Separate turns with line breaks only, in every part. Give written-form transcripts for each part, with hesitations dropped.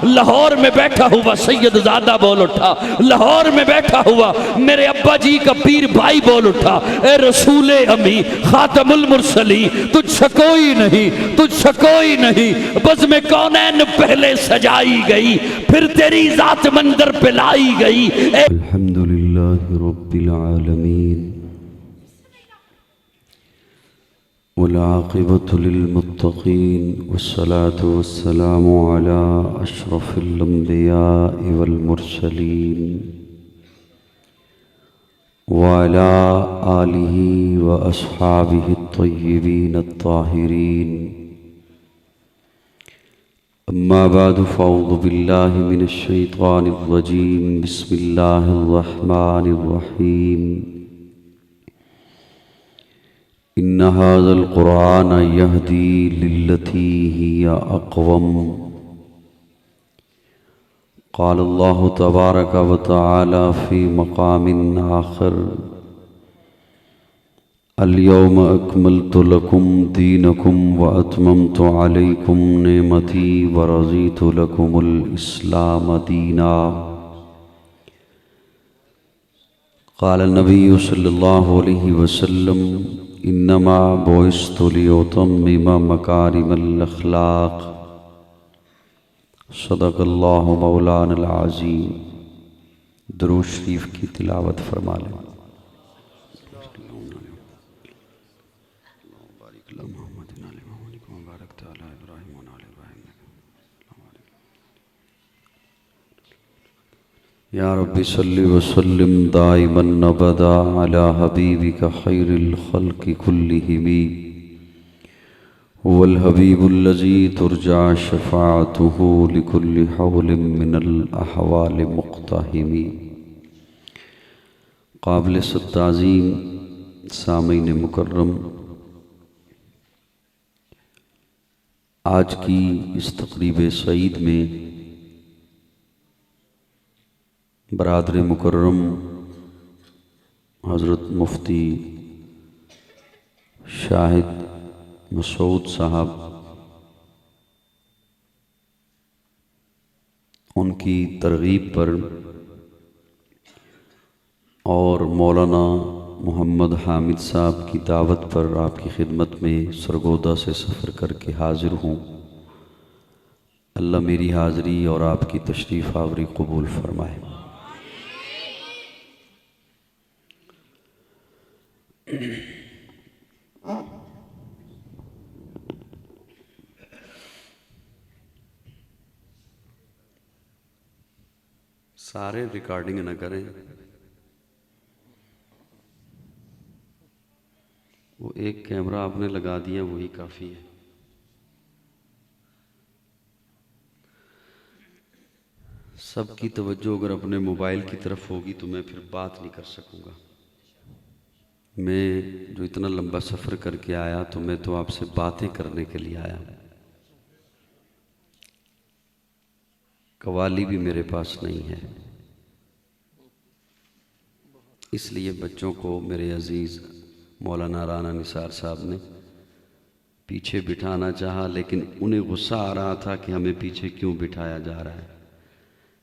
लाहौर में बैठा हुआ सैयद ज़ादा बोल उठा, लाहौर में बैठा हुआ मेरे अब्बा जी का पीर भाई बोल उठा, ए रसूले अमी खातमुल मुरसली, तुझसे कोई नहीं, तुझसे कोई नहीं, बस में कौनैन पहले सजाई गई, फिर तेरी जात मंदिर पे लाई गई।
अल्हम्दुलिल्लाहि रब्बिल आलमीन वल आक़िबतु लिल मुत्तक़ीन वस्सलातु वस्सलामु अला अशरफिल अंबियाइ वल मुरसलीन व अला आलिहि व अस्हाबिहि अत्तय्यिबीन अत्ताहिरीन। अम्मा बादु फ़अऊज़ु बिल्लाहि मिनश शैतानिर रजीम। बिस्मिल्लाहिर रहमानिर रहीम। इन्ना हाज़ल क़ुरआन यहदी लिल्लती हिया अक़वम। क़ाल अल्लाहु तबारक व तआला फ़ी मक़ामिन आख़िर अल-यौम अकमलतु लकुम दीनकुम व अतममतु अलैकुम नेमती व रज़ीतु लकुमुल इस्लाम दीना। क़ाल नबी सल्लल्लाहु अलैहि वसल्लम इन्नमा बुइस्तु लिउतम्मिम मकारिमल अख़लाक़। सदक़ल्लाहु मौलानल अज़ीम। दुरूद शरीफ की तिलावत फरमा लें। या रब्बी सल्लि व सल्लिम दाइमन अबदा अला हबीबिका खैरिल खल्क़ि कुल्लिहिम वल हबीबुल्लज़ी तुरजा शफ़ाअतुहु लिकुल्लि हौलिम मिनल अहवालि मुक़्तहिम। क़ाबिल ताज़ीम सामीन मुकर्रम, आज की इस तक़रीब सईद में बरादर मुकर्रम हज़रत मुफ्ती शाहिद मसूद साहब, उनकी तरग़ीब पर और मौलाना मोहम्मद हामिद साहब की दावत पर आपकी खिदमत में सरगोदा से सफ़र करके हाज़िर हूँ। अल्लाह मेरी हाज़िरी और आपकी तशरीफ़ आवरी कबूल फरमाए। सारे रिकॉर्डिंग न करें, वो एक कैमरा आपने लगा दिया वही काफ़ी है। सबकी तवज्जो अगर अपने मोबाइल की तरफ होगी तो मैं फिर बात नहीं कर सकूँगा। मैं जो इतना लंबा सफ़र करके आया तो मैं तो आपसे बातें करने के लिए आया। कवाली भी मेरे पास नहीं है, इसलिए बच्चों को मेरे अज़ीज़ मौलाना राना निसार साहब ने पीछे बिठाना चाहा, लेकिन उन्हें गुस्सा आ रहा था कि हमें पीछे क्यों बिठाया जा रहा है,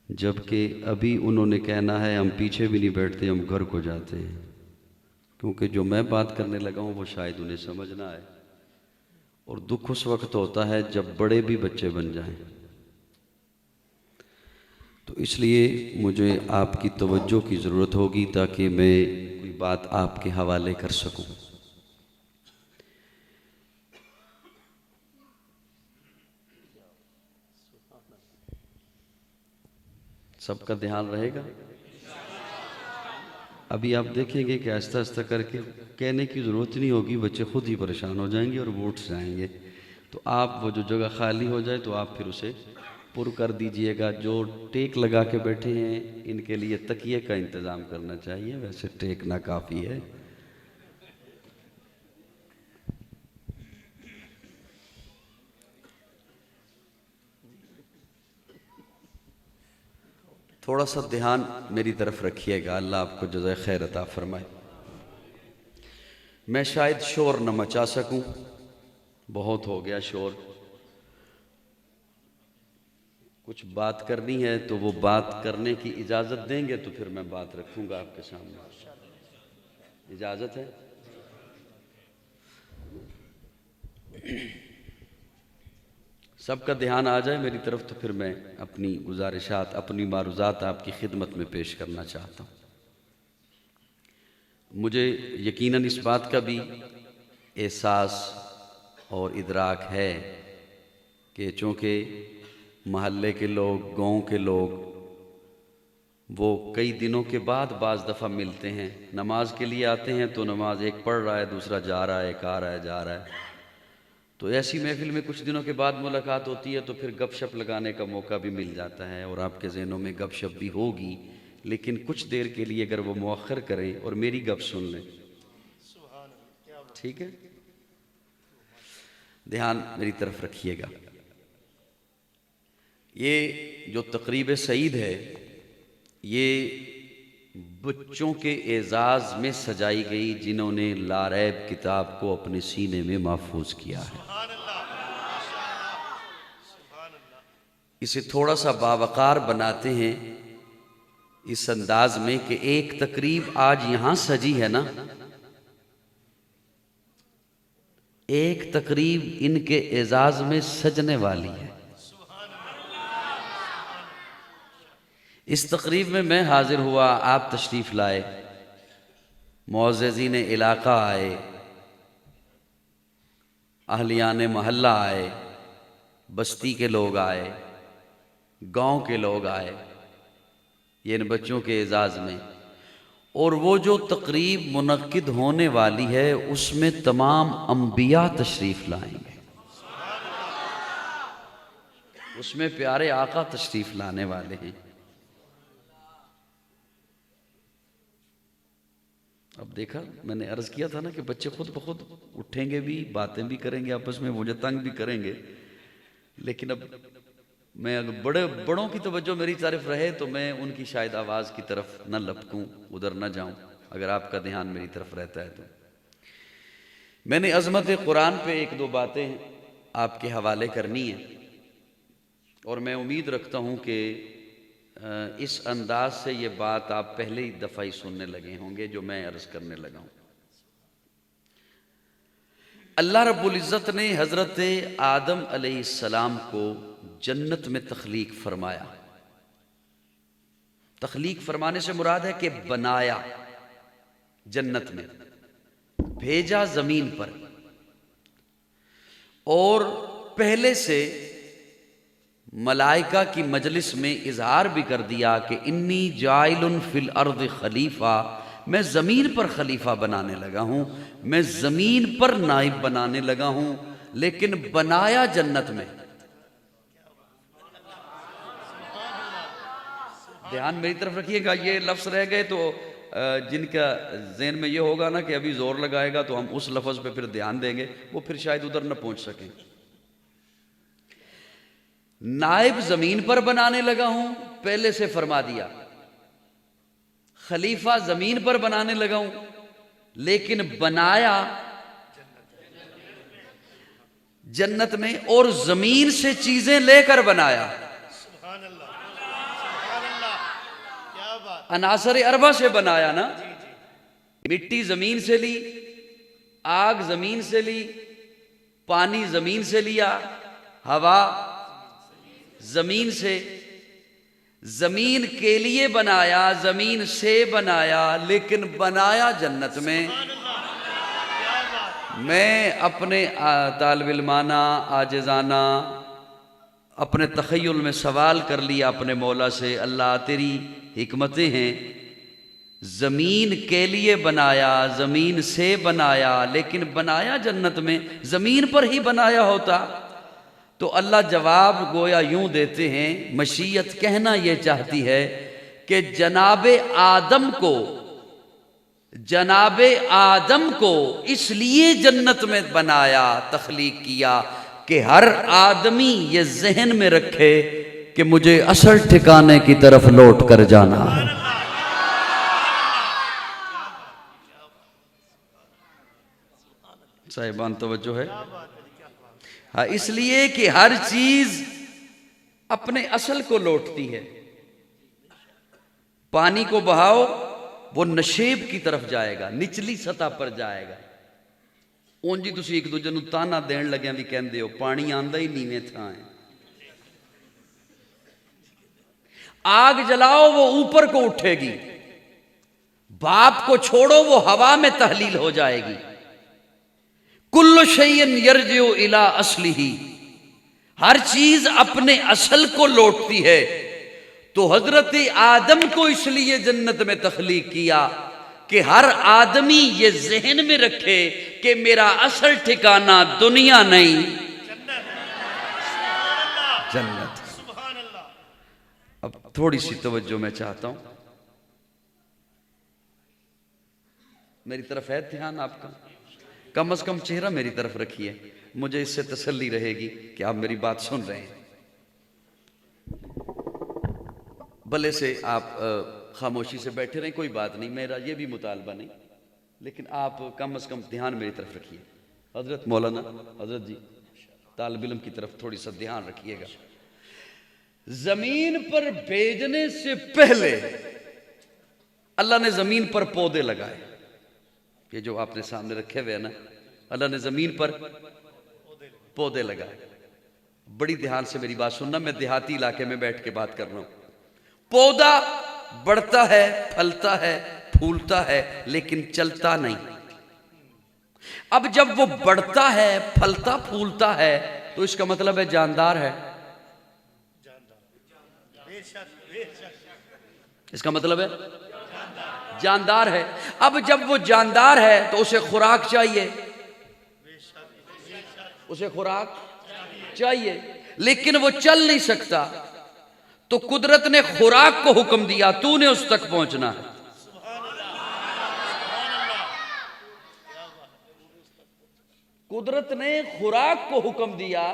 जबकि अभी उन्होंने कहना है हम पीछे भी नहीं बैठते, हम घर को जाते हैं, क्योंकि जो मैं बात करने लगा हूँ वो शायद उन्हें समझ ना आए। और दुख उस वक्त होता है जब बड़े भी बच्चे बन जाएं। तो इसलिए मुझे आपकी तवज्जो की ज़रूरत होगी ताकि मैं कोई बात आपके हवाले कर सकूं। सबका ध्यान रहेगा। अभी आप देखेंगे कि आहिस्ता आहिस्ता करके कहने की ज़रूरत नहीं होगी, बच्चे खुद ही परेशान हो जाएंगे और वो उठ जाएंगे। तो आप वो जो जगह खाली हो जाए तो आप फिर उसे पुर कर दीजिएगा। जो टेक लगा के बैठे हैं इनके लिए तकिए का इंतज़ाम करना चाहिए, वैसे टेक ना काफ़ी है। थोड़ा सा ध्यान मेरी तरफ रखिएगा, अल्लाह आपको जज़ाए खैर अता फरमाए। मैं शायद शोर न मचा सकूं, बहुत हो गया शोर। कुछ बात करनी है तो वो बात करने की इजाज़त देंगे तो फिर मैं बात रखूंगा आपके सामने। इजाज़त है? सबका ध्यान आ जाए मेरी तरफ तो फिर मैं अपनी गुजारिशात, अपनी मारूज़ात आपकी खिदमत में पेश करना चाहता हूँ। मुझे यकीनन इस बात का भी एहसास और इदराक है कि चूँकि महल्ले के लोग, गांव के लोग वो कई दिनों के बाद बाज़ दफ़ा मिलते हैं, नमाज के लिए आते हैं तो नमाज एक पढ़ रहा है, दूसरा जा रहा है, एक आ रहा है, जा रहा है, तो ऐसी महफिल में कुछ दिनों के बाद मुलाकात होती है तो फिर गपशप लगाने का मौका भी मिल जाता है और आपके ज़हनों में गपशप भी होगी, लेकिन कुछ देर के लिए अगर वो मुअख्खर करें और मेरी गप सुन लें, ठीक है? ध्यान मेरी तरफ रखिएगा। ये जो तकरीब सईद है ये बच्चों के एजाज़ में सजाई गई जिन्होंने लारैब किताब को अपने सीने में महफूज किया है। इसे थोड़ा सा बावकार बनाते हैं इस अंदाज में कि एक तकरीब आज यहां सजी है ना, एक तकरीब इनके एजाज में सजने वाली है। इस तकरीब में मैं हाजिर हुआ, आप तशरीफ़ लाए, मुअज़्ज़िज़ीन इलाका आए, अहलियान महल्ला आए, बस्ती के लोग आए, गांव के लोग आए, ये इन बच्चों के एजाज़ में। और वो जो तकरीब मुनक्किद होने वाली है उसमें तमाम अंबिया तशरीफ़ लाएंगे, उसमें प्यारे आका तशरीफ़ लाने वाले हैं। अब देखा, मैंने अर्ज़ किया था ना कि बच्चे खुद ब खुद उठेंगे भी, बातें भी करेंगे आपस में, मुझे तंग भी करेंगे, लेकिन अब मैं अगर बड़ों की तवज्जो मेरी तरफ रहे तो मैं उनकी शायद आवाज़ की तरफ न लपकूं, उधर न जाऊं, अगर आपका ध्यान मेरी तरफ रहता है तो। मैंने अज़मत कुरान पे एक दो बातें आपके हवाले करनी है और मैं उम्मीद रखता हूं कि इस अंदाज से ये बात आप पहले ही दफ़ा ही सुनने लगे होंगे जो मैं अर्ज़ करने लगा हूं। अल्लाह रब्बुल इज़्ज़त ने हज़रत आदम अलैहिस्सलाम को जन्नत में तख्लीक फरमाया। तख्लीक फरमाने से मुराद है कि बनाया, जन्नत में भेजा ज़मीन पर, और पहले से मलाइका की मजलिस में इजहार भी कर दिया कि इन्नी जाइलुन फिल अर्द खलीफा, मैं ज़मीन पर खलीफा बनाने लगा हूं, मैं ज़मीन पर नाइब बनाने लगा हूं, लेकिन बनाया जन्नत में। ध्यान मेरी तरफ रखिएगा, ये लफ्ज़ रह गए तो जिनका ज़हन में ये होगा ना कि अभी ज़ोर लगाएगा तो हम उस लफ्ज़ पे फिर ध्यान देंगे, वो फिर शायद उधर न पहुंच सकें। नाइब ज़मीन पर बनाने लगा हूं, पहले से फरमा दिया। खलीफा ज़मीन पर बनाने लगा हूं, लेकिन बनाया जन्नत में, और ज़मीन से चीज़ें लेकर बनाया। अनासर अरबा से बनाया ना, मिट्टी ज़मीन से ली, आग ज़मीन से ली, पानी ज़मीन से लिया, हवा ज़मीन से, ज़मीन के लिए बनाया, ज़मीन से बनाया, लेकिन बनाया जन्नत में। मैं अपने तालिबिल्माना आजिज़ाना अपने तख़य्युल में सवाल कर लिया अपने मौला से, अल्लाह तेरी हिकमतें हैं, ज़मीन के लिए बनाया, ज़मीन से बनाया, लेकिन बनाया जन्नत में, ज़मीन पर ही बनाया होता तो अल्लाह जवाब गोया यूं देते हैं, मशीयत कहना यह चाहती है कि जनाबे आदम को इसलिए जन्नत में बनाया, तख्लीक किया कि हर आदमी ये जहन में रखे कि मुझे असल ठिकाने की तरफ लौट कर जाना है। साहिबान तवज्जो है। हाँ, इसलिए कि हर चीज अपने असल को लौटती है। पानी को बहाओ, वो नशेब की तरफ जाएगा, निचली सतह पर जाएगा। ਉਂਝ ਹੀ ਤੁਸੀਂ ਇੱਕ ਦੂਜੇ ਨੂੰ ਤਾਨਾ ਦੇਣ ਲੱਗਿਆਂ ਵੀ ਕਹਿੰਦੇ ਹੋ ਪਾਣੀ ਆਂਦਾ ਹੀ ਨੀਵੇਂ ਥਾਂ है। आग जलाओ वो ऊपर को उठेगी, बाप को छोड़ो वो हवा में तहलील हो जाएगी। कुल्लु शैइन यर्जिउ इला असलिही, हर चीज अपने असल को लौटती है। तो हजरत आदम को इसलिए जन्नत में तख्लीक किया कि हर आदमी ये जहन में रखे कि मेरा असल ठिकाना दुनिया नहीं जन्नत। अब थोड़ी सी तवज्जो मैं चाहता हूं, मेरी तरफ है ध्यान आपका, कम से कम चेहरा मेरी तरफ रखिए, मुझे इससे तसल्ली रहेगी कि आप मेरी बात सुन रहे हैं। भले से आप खामोशी से बैठे रहें, कोई बात नहीं, मेरा ये भी मुतालबा नहीं, लेकिन आप कम से कम ध्यान मेरी तरफ रखिए। हजरत मौलाना, हजरत जी, तालिब इल्म की तरफ थोड़ी सा ध्यान रखिएगा। जमीन पर भेजने से पहले अल्लाह ने जमीन पर पौधे लगाए। ये जो आपने सामने रखे हुए हैं ना, अल्लाह ने जमीन पर पौधे लगाए। बड़ी ध्यान से मेरी बात सुनना, मैं देहाती इलाके में बैठ के बात कर रहा हूं। पौधा बढ़ता है, फलता है, फूलता है, लेकिन चलता नहीं। अब जब वो बढ़ता है, फलता फूलता है, तो इसका मतलब है जानदार है। इसका मतलब है जानदार है। अब जब वो जानदार है तो उसे खुराक चाहिए, उसे खुराक चाहिए, लेकिन वो चल नहीं सकता। तो कुदरत ने खुराक को हुक्म दिया, तूने उस तक पहुंचना है। कुदरत ने खुराक को हुक्म दिया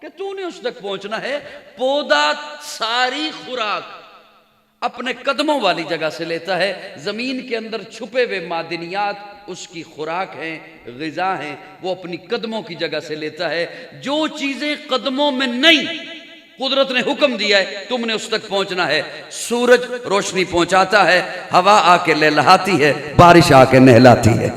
कि तूने उस तक पहुंचना है। पौधा सारी खुराक अपने कदमों वाली जगह से लेता है। जमीन के अंदर छुपे हुए मादनियात उसकी खुराक हैं, ग़िज़ा हैं, वो अपनी कदमों की जगह से लेता है। जो चीजें कदमों में नहीं, कुदरत ने हुक्म दिया है तुमने उस तक पहुंचना है। सूरज रोशनी पहुंचाता है, हवा आके लहलहाती है, बारिश आके नहलाती है।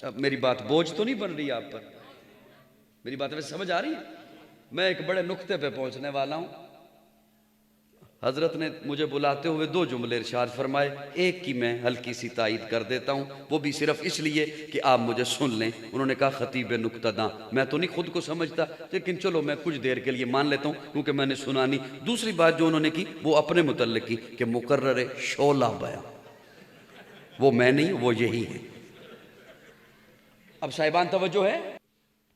अब मेरी बात बोझ तो नहीं बन रही आप पर? मेरी बात वैसे समझ आ रही है? मैं एक बड़े नुक्ते पे पहुंचने वाला हूं। हजरत ने मुझे बुलाते हुए दो जुमले इरशाद फरमाए, एक की मैं हल्की सी तायीद कर देता हूं, वो भी सिर्फ इसलिए कि आप मुझे सुन लें। उन्होंने कहा खतीब नुक्तदा, मैं तो नहीं खुद को समझता, लेकिन चलो मैं कुछ देर के लिए मान लेता हूं क्योंकि मैंने सुना नहीं। दूसरी बात जो उन्होंने की वो अपने मुतल्लिक की कि मुकर्रर शोला बयां, वो मैं नहीं, वो यही है। अब साहिबान तवज्जो है।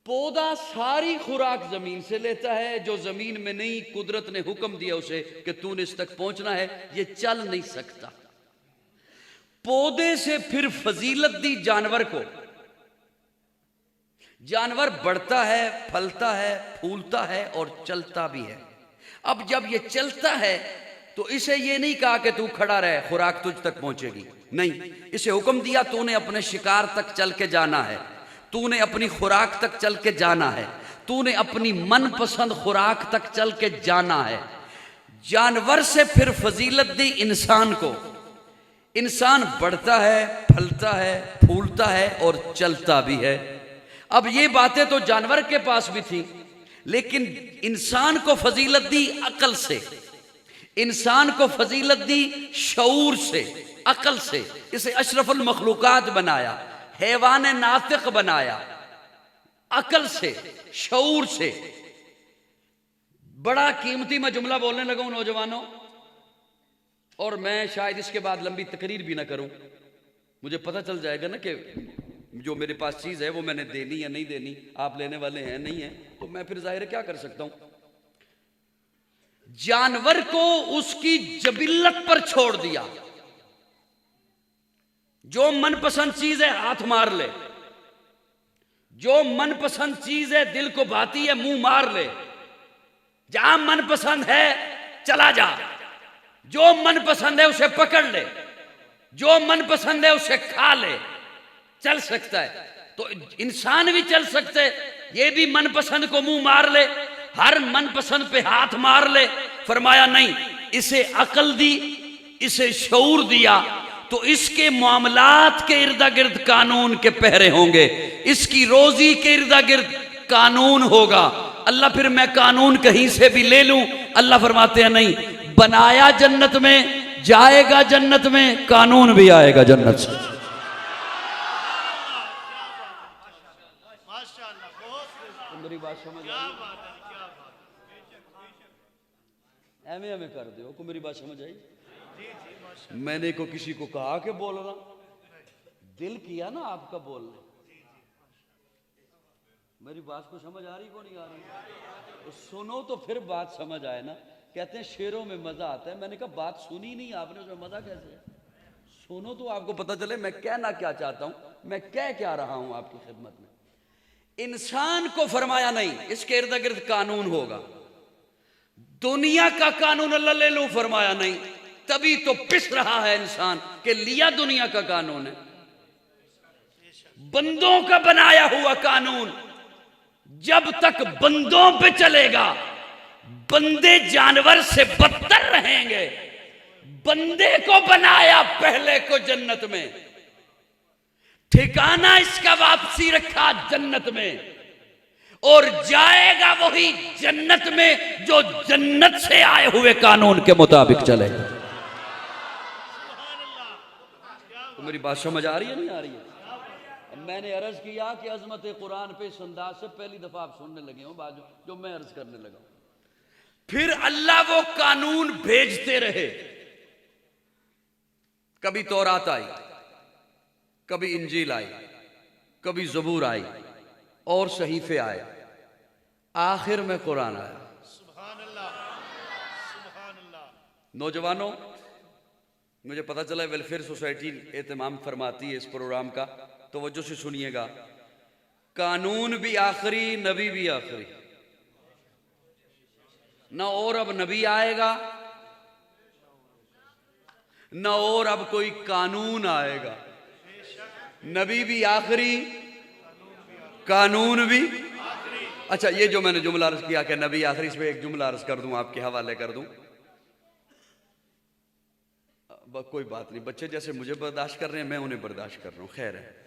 पौधा सारी खुराक जमीन से लेता है, जो जमीन में नहीं, कुदरत ने हुक्म दिया उसे कि तूने इस तक पहुंचना है, ये चल नहीं सकता। पौधे से फिर फजीलत दी जानवर को। जानवर बढ़ता है, फलता है, फूलता है और चलता भी है। अब जब ये चलता है तो इसे ये नहीं कहा कि तू खड़ा रहे, खुराक तुझ तक पहुंचेगी, नहीं, इसे हुक्म दिया तूने अपने शिकार तक चल के जाना है, तूने अपनी खुराक तक चल के जाना है, तूने अपनी मनपसंद खुराक तक चल के जाना है। जानवर से फिर फजीलत दी इंसान को। इंसान बढ़ता है, फलता है, फूलता है और चलता भी है। अब ये बातें तो जानवर के पास भी थी, लेकिन इंसान को फजीलत दी अकल से, इंसान को फजीलत दी शऊर से, अकल से। इसे अशरफुल मखलूकात बनाया, हैवान नातिक बनाया, अकल से, शऊर से। बड़ा कीमती मैं जुमला बोलने लगा हूं नौजवानों, और मैं शायद इसके बाद लंबी तकरीर भी ना करूं। मुझे पता चल जाएगा ना कि जो मेरे पास चीज है वो मैंने देनी या नहीं देनी, आप लेने वाले हैं नहीं है, तो मैं फिर जाहिर क्या कर सकता हूं। जानवर को उसकी जबिल्लत पर छोड़ दिया, जो मनपसंद चीज है हाथ मार ले, जो मनपसंद चीज है दिल को भाती है मुंह मार ले, जहां मनपसंद है चला जा, जो मनपसंद है उसे पकड़ ले, जो मनपसंद है उसे खा ले, चल सकता है।
तो इंसान भी चल सकते, ये भी मनपसंद को मुंह मार ले, हर मनपसंद पे हाथ मार ले। फरमाया नहीं, इसे अकल दी, इसे शऊर दिया, तो इसके मामलात के इर्दा गिर्द कानून के पहरे होंगे, इसकी रोजी के इर्दा गिर्द कानून होगा। अल्लाह फिर मैं कानून कहीं से भी ले लूं, अल्लाह फरमाते हैं नहीं, बनाया जन्नत में, जाएगा जन्नत में, कानून भी आएगा जन्नत से। मेरी बात समझ एमे एमे कर दो को, मेरी बात समझ आई? मैंने को किसी को कहा कि बोल रहा, दिल किया ना आपका बोलने। मेरी बात को समझ आ रही को नहीं आ रही? तो सुनो तो फिर बात समझ आए ना। कहते हैं शेरों में मजा आता है, मैंने कहा बात सुनी नहीं आपने, उसमें मजा कैसे है? सुनो तो आपको पता चले मैं कहना क्या चाहता हूं, मैं कह क्या रहा हूं आपकी खिदमत में। इंसान को फरमाया नहीं, इसके इर्द गिर्द कानून होगा। दुनिया का कानून अल्लाह ले लो, फरमाया नहीं, तभी तो पिस रहा है इंसान के लिया दुनिया का कानून है। बंदों का बनाया हुआ कानून जब तक बंदों पे चलेगा, बंदे जानवर से बदतर रहेंगे। बंदे को बनाया पहले को जन्नत में, ठिकाना इसका वापसी रखा जन्नत में, और जाएगा वही जन्नत में जो जन्नत से आए हुए कानून के मुताबिक चलेगा। तो मेरी बात समझ आ रही है नहीं आ रही है? मैंने अर्ज किया कि अजमत कुरान पे इस अंदाज से पहली दफा आप सुनने लगे हो बात जो मैं अर्ज करने लगा। फिर अल्लाह वो कानून भेजते रहे, कभी तौरात आई, कभी इंजील आई, कभी ज़बूर आई, और सहीफे आए, आखिर में कुरान आया। सुभान अल्लाह, सुभान अल्लाह। नौजवानों, मुझे पता चला वेलफेयर सोसाइटी एहतमाम फरमाती है इस प्रोग्राम का, तवज्जो से सुनिएगा। कानून भी आखिरी, नबी भी आखिरी, ना और अब नबी आएगा, ना और अब कोई कानून आएगा। नबी भी आखिरी, कानून भी। अच्छा, ये जो मैंने जुमला अर्ज किया कि नबी आखिरी, इस पे एक जुमला अर्ज कर दूं, आपके हवाले कर दूं। कोई बात नहीं, बच्चे जैसे मुझे बर्दाश्त कर रहे हैं, मैं उन्हें बर्दाश्त कर रहा हूं, खैर है।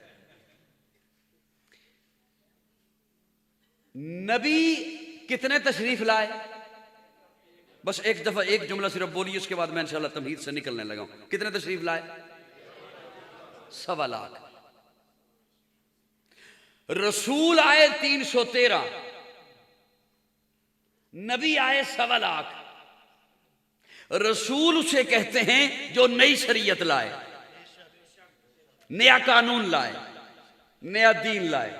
नबी कितने तशरीफ लाए? बस एक दफा एक जुमला सिर्फ बोलिए, उसके बाद मैं इंशाल्लाह तमहीद से निकलने लगा हूं। कितने तशरीफ लाए? 1.25 लाख। रसूल आए 313, नबी आए 1.25 लाख। रसूल उसे कहते हैं जो नई शरीयत लाए, नया कानून लाए, नया दीन लाए,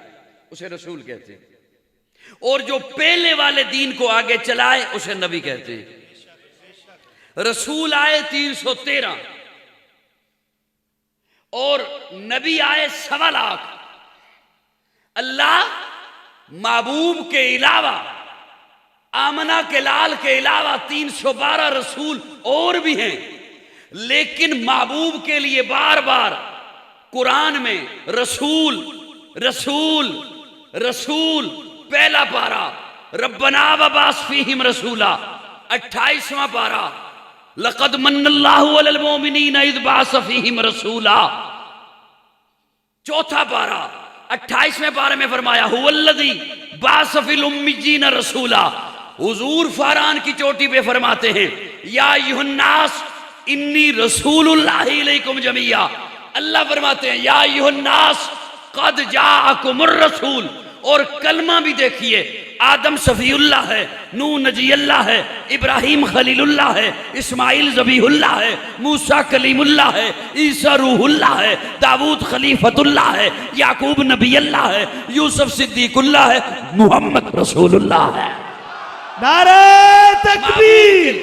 उसे रसूल कहते हैं। और जो पहले वाले दीन को आगे चलाए उसे नबी कहते हैं। रसूल आए 313 और नबी आए 1.25 लाख। अल्लाह महबूब के अलावा, आमना के लाल के अलावा 312 रसूल और भी हैं, लेकिन महबूब के लिए बार बार कुरान में रसूल रसूल रसूल, पहला पारा रब्बना वबास फीहिम रसूला, 28वां पारा लक़द मन्नल्लाहु अलल मोमिनीना इज़ बाअस फीहिम रसूला, चौथा पारा 28वें पारे में फरमाया हुवल्लज़ी बाअस फिल उम्मिय्यीना रसूला। हुजूर फारान की चोटी पे फरमाते हैं या अय्युहन्नास इन्नी रसूलुल्लाहि इलैकुम जमीया। अल्लाह फरमाते हैं या अय्युहन्नास क़द जाअकुमुर रसूल। और कलमा भी देखिए, आदम सफीउल्लाह है, नूह नजीउल्लाह है, इब्राहिम खलीलुल्लाह है, इस्माइल ज़बीहुल्लाह है, मूसा कलीमुल्लाह है, ईसा रूहुल्लाह है, दाऊद खलीफतुल्लाह है, याकूब नबीउल्लाह है, यूसुफ सिद्दीकुल्लाह है, मुहम्मद रसूलुल्लाह है।
नारे तकबीर।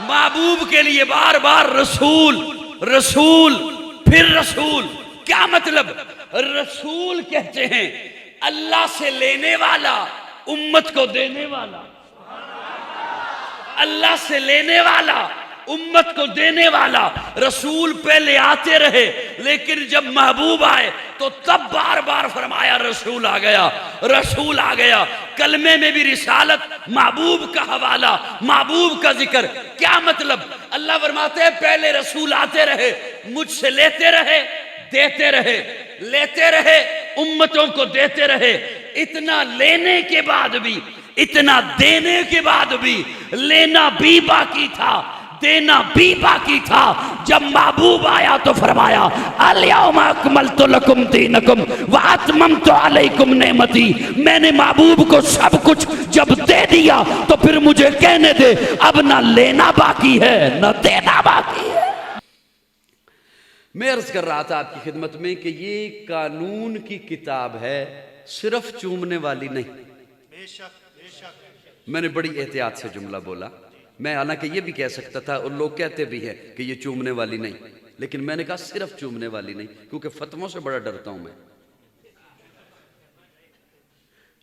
महबूब के लिए बार बार रसूल रसूल फिर रसूल। क्या मतलब? रसूल कहते हैं अल्लाह से लेने वाला, उम्मत को देने वाला। अल्लाह से लेने वाला, उम्मत को देने वाला रसूल पहले आते रहे, लेकिन जब महबूब आए तो तब बार बार फरमाया रसूल आ गया, रसूल आ गया। कलमे में भी रिसालत, महबूब का हवाला, महबूब का जिक्र। क्या मतलब? अल्लाह फरमाते हैं पहले रसूल आते रहे, मुझसे लेते रहे, देते रहे, लेते रहे, उम्मतों को देते रहे। इतना लेने के बाद भी, इतना देने के बाद भी लेना भी बाकी था, देना भी बाकी था। जब महबूब आया तो फरमाया अल-यौमा अकमलतु लकुम दीनकुम व अतममतु अलैकुम नेमती। मैंने महबूब को सब कुछ जब दे दिया तो फिर मुझे कहने दे अब ना लेना बाकी है ना देना बाकी है।
मैं अर्ज कर रहा था आपकी खिदमत में कि ये कानून की किताब है, सिर्फ चूमने वाली नहीं। मैंने बड़ी एहतियात से जुमला बोला। मैं हालांकि ये भी कह सकता था, और लोग कहते भी हैं कि ये चूमने वाली नहीं, लेकिन मैंने कहा सिर्फ चूमने वाली नहीं, क्योंकि फतवों से बड़ा डरता हूं मैं।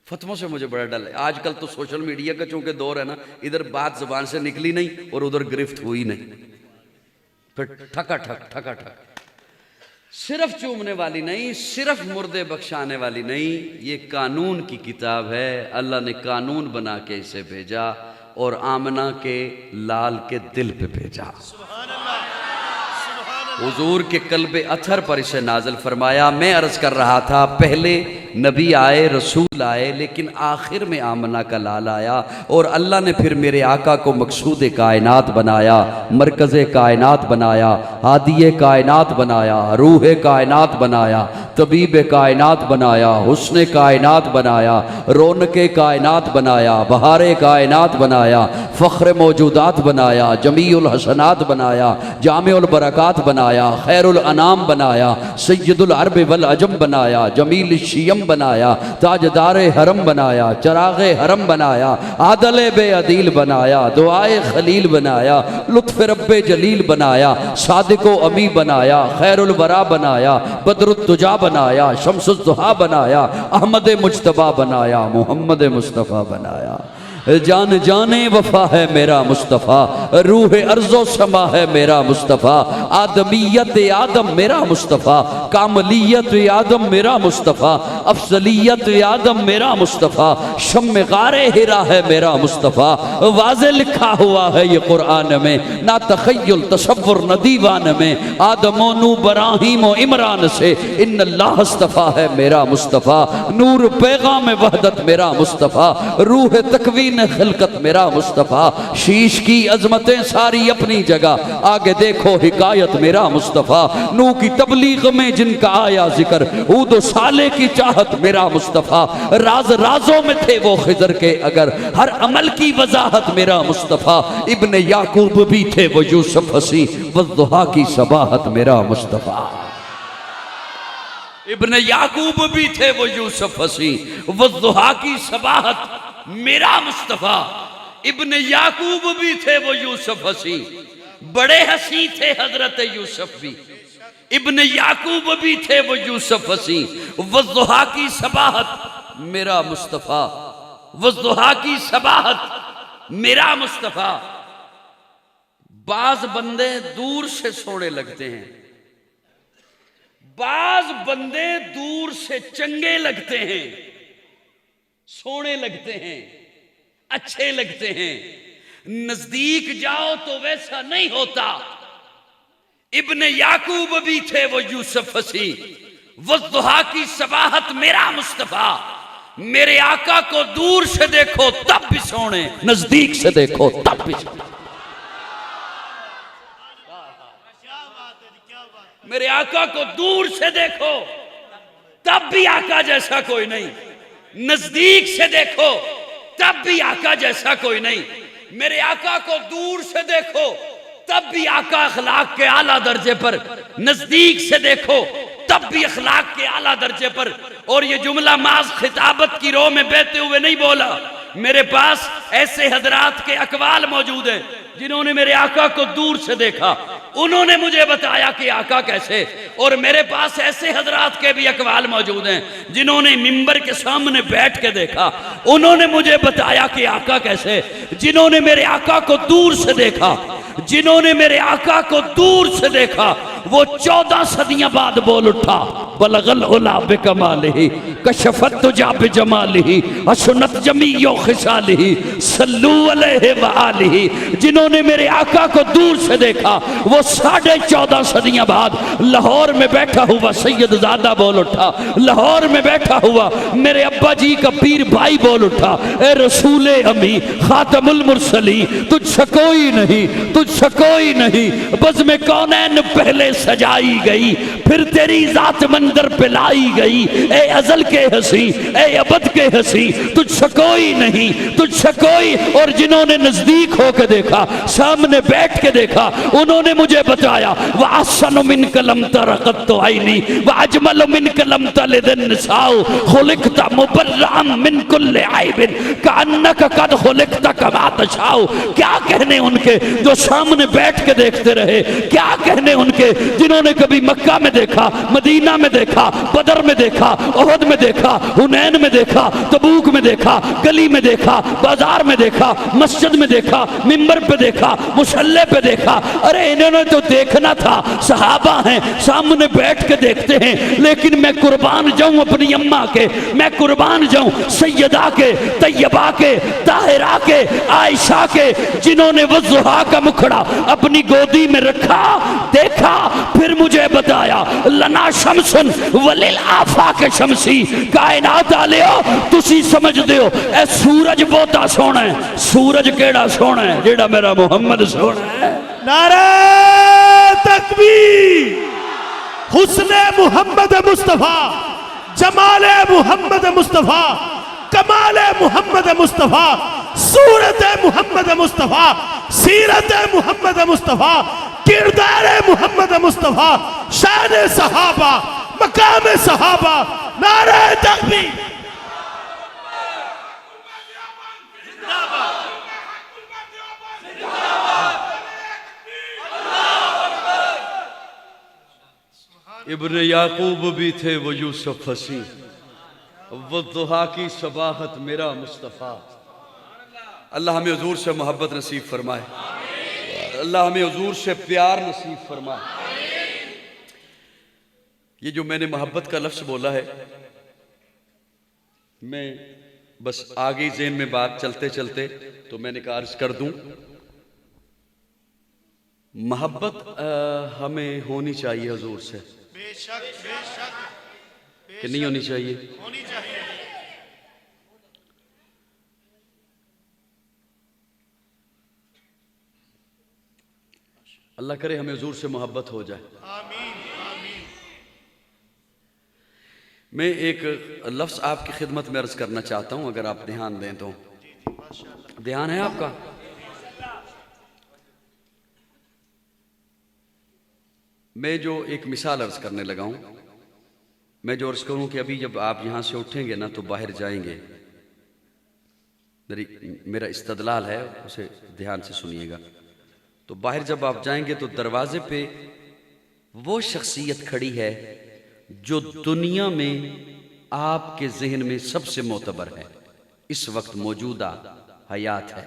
फतवों से मुझे बड़ा डर है। आजकल तो सोशल मीडिया का चूंकि दौर है ना, इधर बात जुबान से निकली नहीं और उधर गिरफ्त हुई नहीं, फिर ठका ठक ठका ठक। सिर्फ चूमने वाली नहीं, सिर्फ मुर्दे बख्शाने वाली नहीं, ये कानून की किताब है। अल्लाह ने कानून बना के इसे भेजा और आमना के लाल के दिल पे भेजा, हुजूर के कल्बे अथर पर इसे नाज़िल फरमाया। मैं अर्ज कर रहा था पहले नबी आए, रसूल आए, लेकिन आखिर में आमना का लाल आया और अल्लाह ने फिर मेरे आका को मकसूद कायनात बनाया, मरकज़ कायनात बनाया, हादिये कायनात बनाया, रूह कायनात बनाया, तबीब कायनात बनाया, हुस्न कायनात बनाया, रौनक कायनात बनाया, बहार कायनात बनाया, फ़ख्र मौजूदात बनाया, जमीउल हसनात बनाया, जामिउल बरकात बनाया, खैरुल अनाम बनाया, सय्यदुल अरब वल अजम बनाया, जमील शियम बनाया, ताजदारे हरम बनाया, चरागे हरम बनाया, आदले बे अदील बनाया, दुआए खलील बनाया, लुत्फ़ रब्बे जलील बनाया, सादिको अमी बनाया, खैरुल वरा बनाया, बदरुद्दुजा बनाया, शम्सुद्दुहा बनाया, अहमद मुज्तबा बनाया, मोहम्मद मुस्तफ़ा बनाया। जान जाने वफा है मेरा मुस्तफ़ा, रूह अर्ज़ो समा है मेरा मुस्तफ़ा, आदमियत आदम मेरा मुस्तफ़ा, कामलियत आदम मेरा मुस्तफ़ा, अफजलियत आदम मेरा मुस्तफ़ा, शम्म गारे हिरा है मेरा मुस्तफ़ा। वाज़े लिखा हुआ है ये कुरान में, ना तख़य्युल तसव्वुर न दीवान में, आदमो नू बराहीम व इमरान से इन्नल्लाह अस्तफ़ा है मेरा मुस्तफ़ा, नूर पैगाम वहदत मेरा मुस्तफ़ा, रूह तकवीन खिलकत मेरा मुस्तफ़ा, शीश की अजमतें सारी अपनी जगह, आगे देखो हिकायत मेरा मुस्तफ़ा, नू की तबलीग में जिनका आया जिक्र, ऊद साले की चाहत मेरा मुस्तफ़ा, राज राजों में थे वो खिजर के अगर, हर अमल की वजाहत मेरा मुस्तफ़ा, इब्ने याकूब भी थे वो यूसुफ हसी, वज़्ज़ुहा की सबाहत मेरा मुस्तफ़ा। इब्ने याकूब भी थे वो यूसुफ हसी, वज़्ज़ुहा की सबाहत मेरा मुस्तफ़ा। इब्ने याकूब भी थे वो यूसुफ हसी, बड़े हसी थे हजरत यूसुफ भी। इब्ने याकूब भी थे वो यूसुफ हसी, वज़्ज़ुहा की सबाहत मेरा मुस्तफ़ा, वज़्ज़ुहा की सबाहत मेरा मुस्तफ़ा। बाज बंदे दूर से सोने लगते हैं, बाज बंदे दूर से चंगे लगते हैं, सोने लगते हैं, अच्छे लगते हैं, नजदीक जाओ तो वैसा नहीं होता। इब्ने याकूब भी थे वो यूसुफ हसी, वज़्ज़ुहा की सबाहत मेरा मुस्तफ़ा। मेरे आका को दूर से देखो तब भी सोने, नजदीक से देखो तब भी सोने। मेरे आका को दूर से देखो तब भी आका जैसा कोई नहीं, नजदीक से देखो तब भी आका जैसा कोई नहीं। मेरे आका को दूर से देखो तब भी आका अखलाक के आला दर्जे पर, नजदीक से देखो तब भी अखलाक के आला दर्जे पर। और ये जुमला माज खिताबत की रो में बहते हुए नहीं बोला, मेरे पास ऐसे हजरात के अकवाल मौजूद हैं जिन्होंने मेरे आका को दूर से देखा, उन्होंने मुझे बताया कि आका कैसे। और मेरे पास ऐसे हजरात के भी अकवाल मौजूद हैं जिन्होंने मिंबर के सामने बैठ के देखा, उन्होंने मुझे बताया कि आका कैसे। जिन्होंने मेरे आका को दूर से देखा
जिन्होंने मेरे आका को दूर से देखा वो 14 सदियां बाद बोल उठा, बलगल उला बिकमालिही कशफत तुजा बिजमालिही असुनत जमीयो खिसालिही सल्लू अलैहि व आलिही। जिन्होंने मेरे आका को दूर से देखा वो 14.5 सदियां बाद लाहौर में बैठा हुआ सैयद ज़ादा बोल उठा, लाहौर में बैठा हुआ मेरे अब्बा जी का पीर भाई बोल उठा, ए रसूले अमी खातमुल मुरसली तुझसे कोई नहीं, तुझसे कोई नहीं। बज़ में कौनैन पहले सजाई गई फिर तेरी जात मंदर पे लाई गई, ए अजल के हसी ए अबद के हसी तुझसे कोई नहीं, तुझसे कोई। और जिन्होंने नजदीक होकर देखा, सामने बैठ के देखा, उन्होंने मुझे बताया वह आसन मिन कलम तरकत तो आईनी वह अजमल मिन कलम तलिदन निसाओ खुलिकता मुबर्रअम मिन कुल्ल आइबिन कान्नक कद खुलिकता कमा तशाओ। क्या कहने उनके जो सामने बैठ के देखते रहे, क्या कहने उनके जिन्होंने कभी मक्का में देखा, मदीना में देखा, बदर में देखा, ओहद में देखा, हुनैन में देखा, तबूक में देखा, गली में देखा, बाजार में देखा, मस्जिद में देखा, मिंबर पे देखा, मुसल्ले पे देखा। अरे इन्होंने तो देखना था, सहाबा हैं सामने बैठ के देखते हैं। लेकिन मैं कुर्बान जाऊं अपनी अम्मा के, मैं कुर्बान जाऊं सैयदा के, तैयबा के, ताहिरा के, आयशा के, जिन्होंने वज़ुहा का मुखड़ा अपनी गोदी में रखा, देखा, फिर मुझे बताया लना शमसन वलिल आफाक शमसी कायनात आलियो तुसी समझदे हो ए सूरज बहुता सोहना है, सूरज केड़ा सोहना है जेड़ा मेरा मुहम्मद सोहना है।
नारे तकबीर, हुस्ने मुहम्मद मुस्तफा, जमाले मुहम्मद मुस्तफा, कमाले मुहम्मद मुस्तफा, सूरत मुहम्मद मुस्तफा, सीरत मुहम्मद मुस्तफा, किरदार मुहम्मद मुस्तफा, शान सहाबा, मकाम सहाबा। नारे तकबीर,
इब्न याकूब भी थे वो यूसुफ हसी, वो दुहा की सबाहत मेरा मुस्तफ़ा। अल्लाह हमें हुजूर से मोहब्बत नसीब फरमाए, अल्लाह हमें हुजूर से प्यार नसीब फरमाए। ये जो मैंने मोहब्बत का लफ्ज़ बोला है, मैं बस आगे ज़हन में बात चलते चलते तो मैंने कहा अर्ज कर दूं, मोहब्बत हमें होनी चाहिए हुजूर से,
बेशक बेशक
कि नहीं होनी चाहिए?
होनी चाहिए।
अल्लाह करे हमें हुजूर से मोहब्बत हो जाए।
आमीन आमीन।
मैं एक लफ्ज़ आपकी खिदमत में अर्ज करना चाहता हूं, अगर आप ध्यान दें तो। ध्यान है आपका? मैं जो एक मिसाल अर्ज करने लगा हूं, मैं जो अर्ज करूं कि अभी जब आप यहां से उठेंगे ना तो बाहर जाएंगे, मेरा इस्तदलाल है, उसे ध्यान से सुनिएगा। तो बाहर जब आप जाएंगे तो दरवाजे पे वो शख्सियत खड़ी है जो दुनिया में आपके जहन में सबसे मोतबर है, इस वक्त मौजूदा हयात है।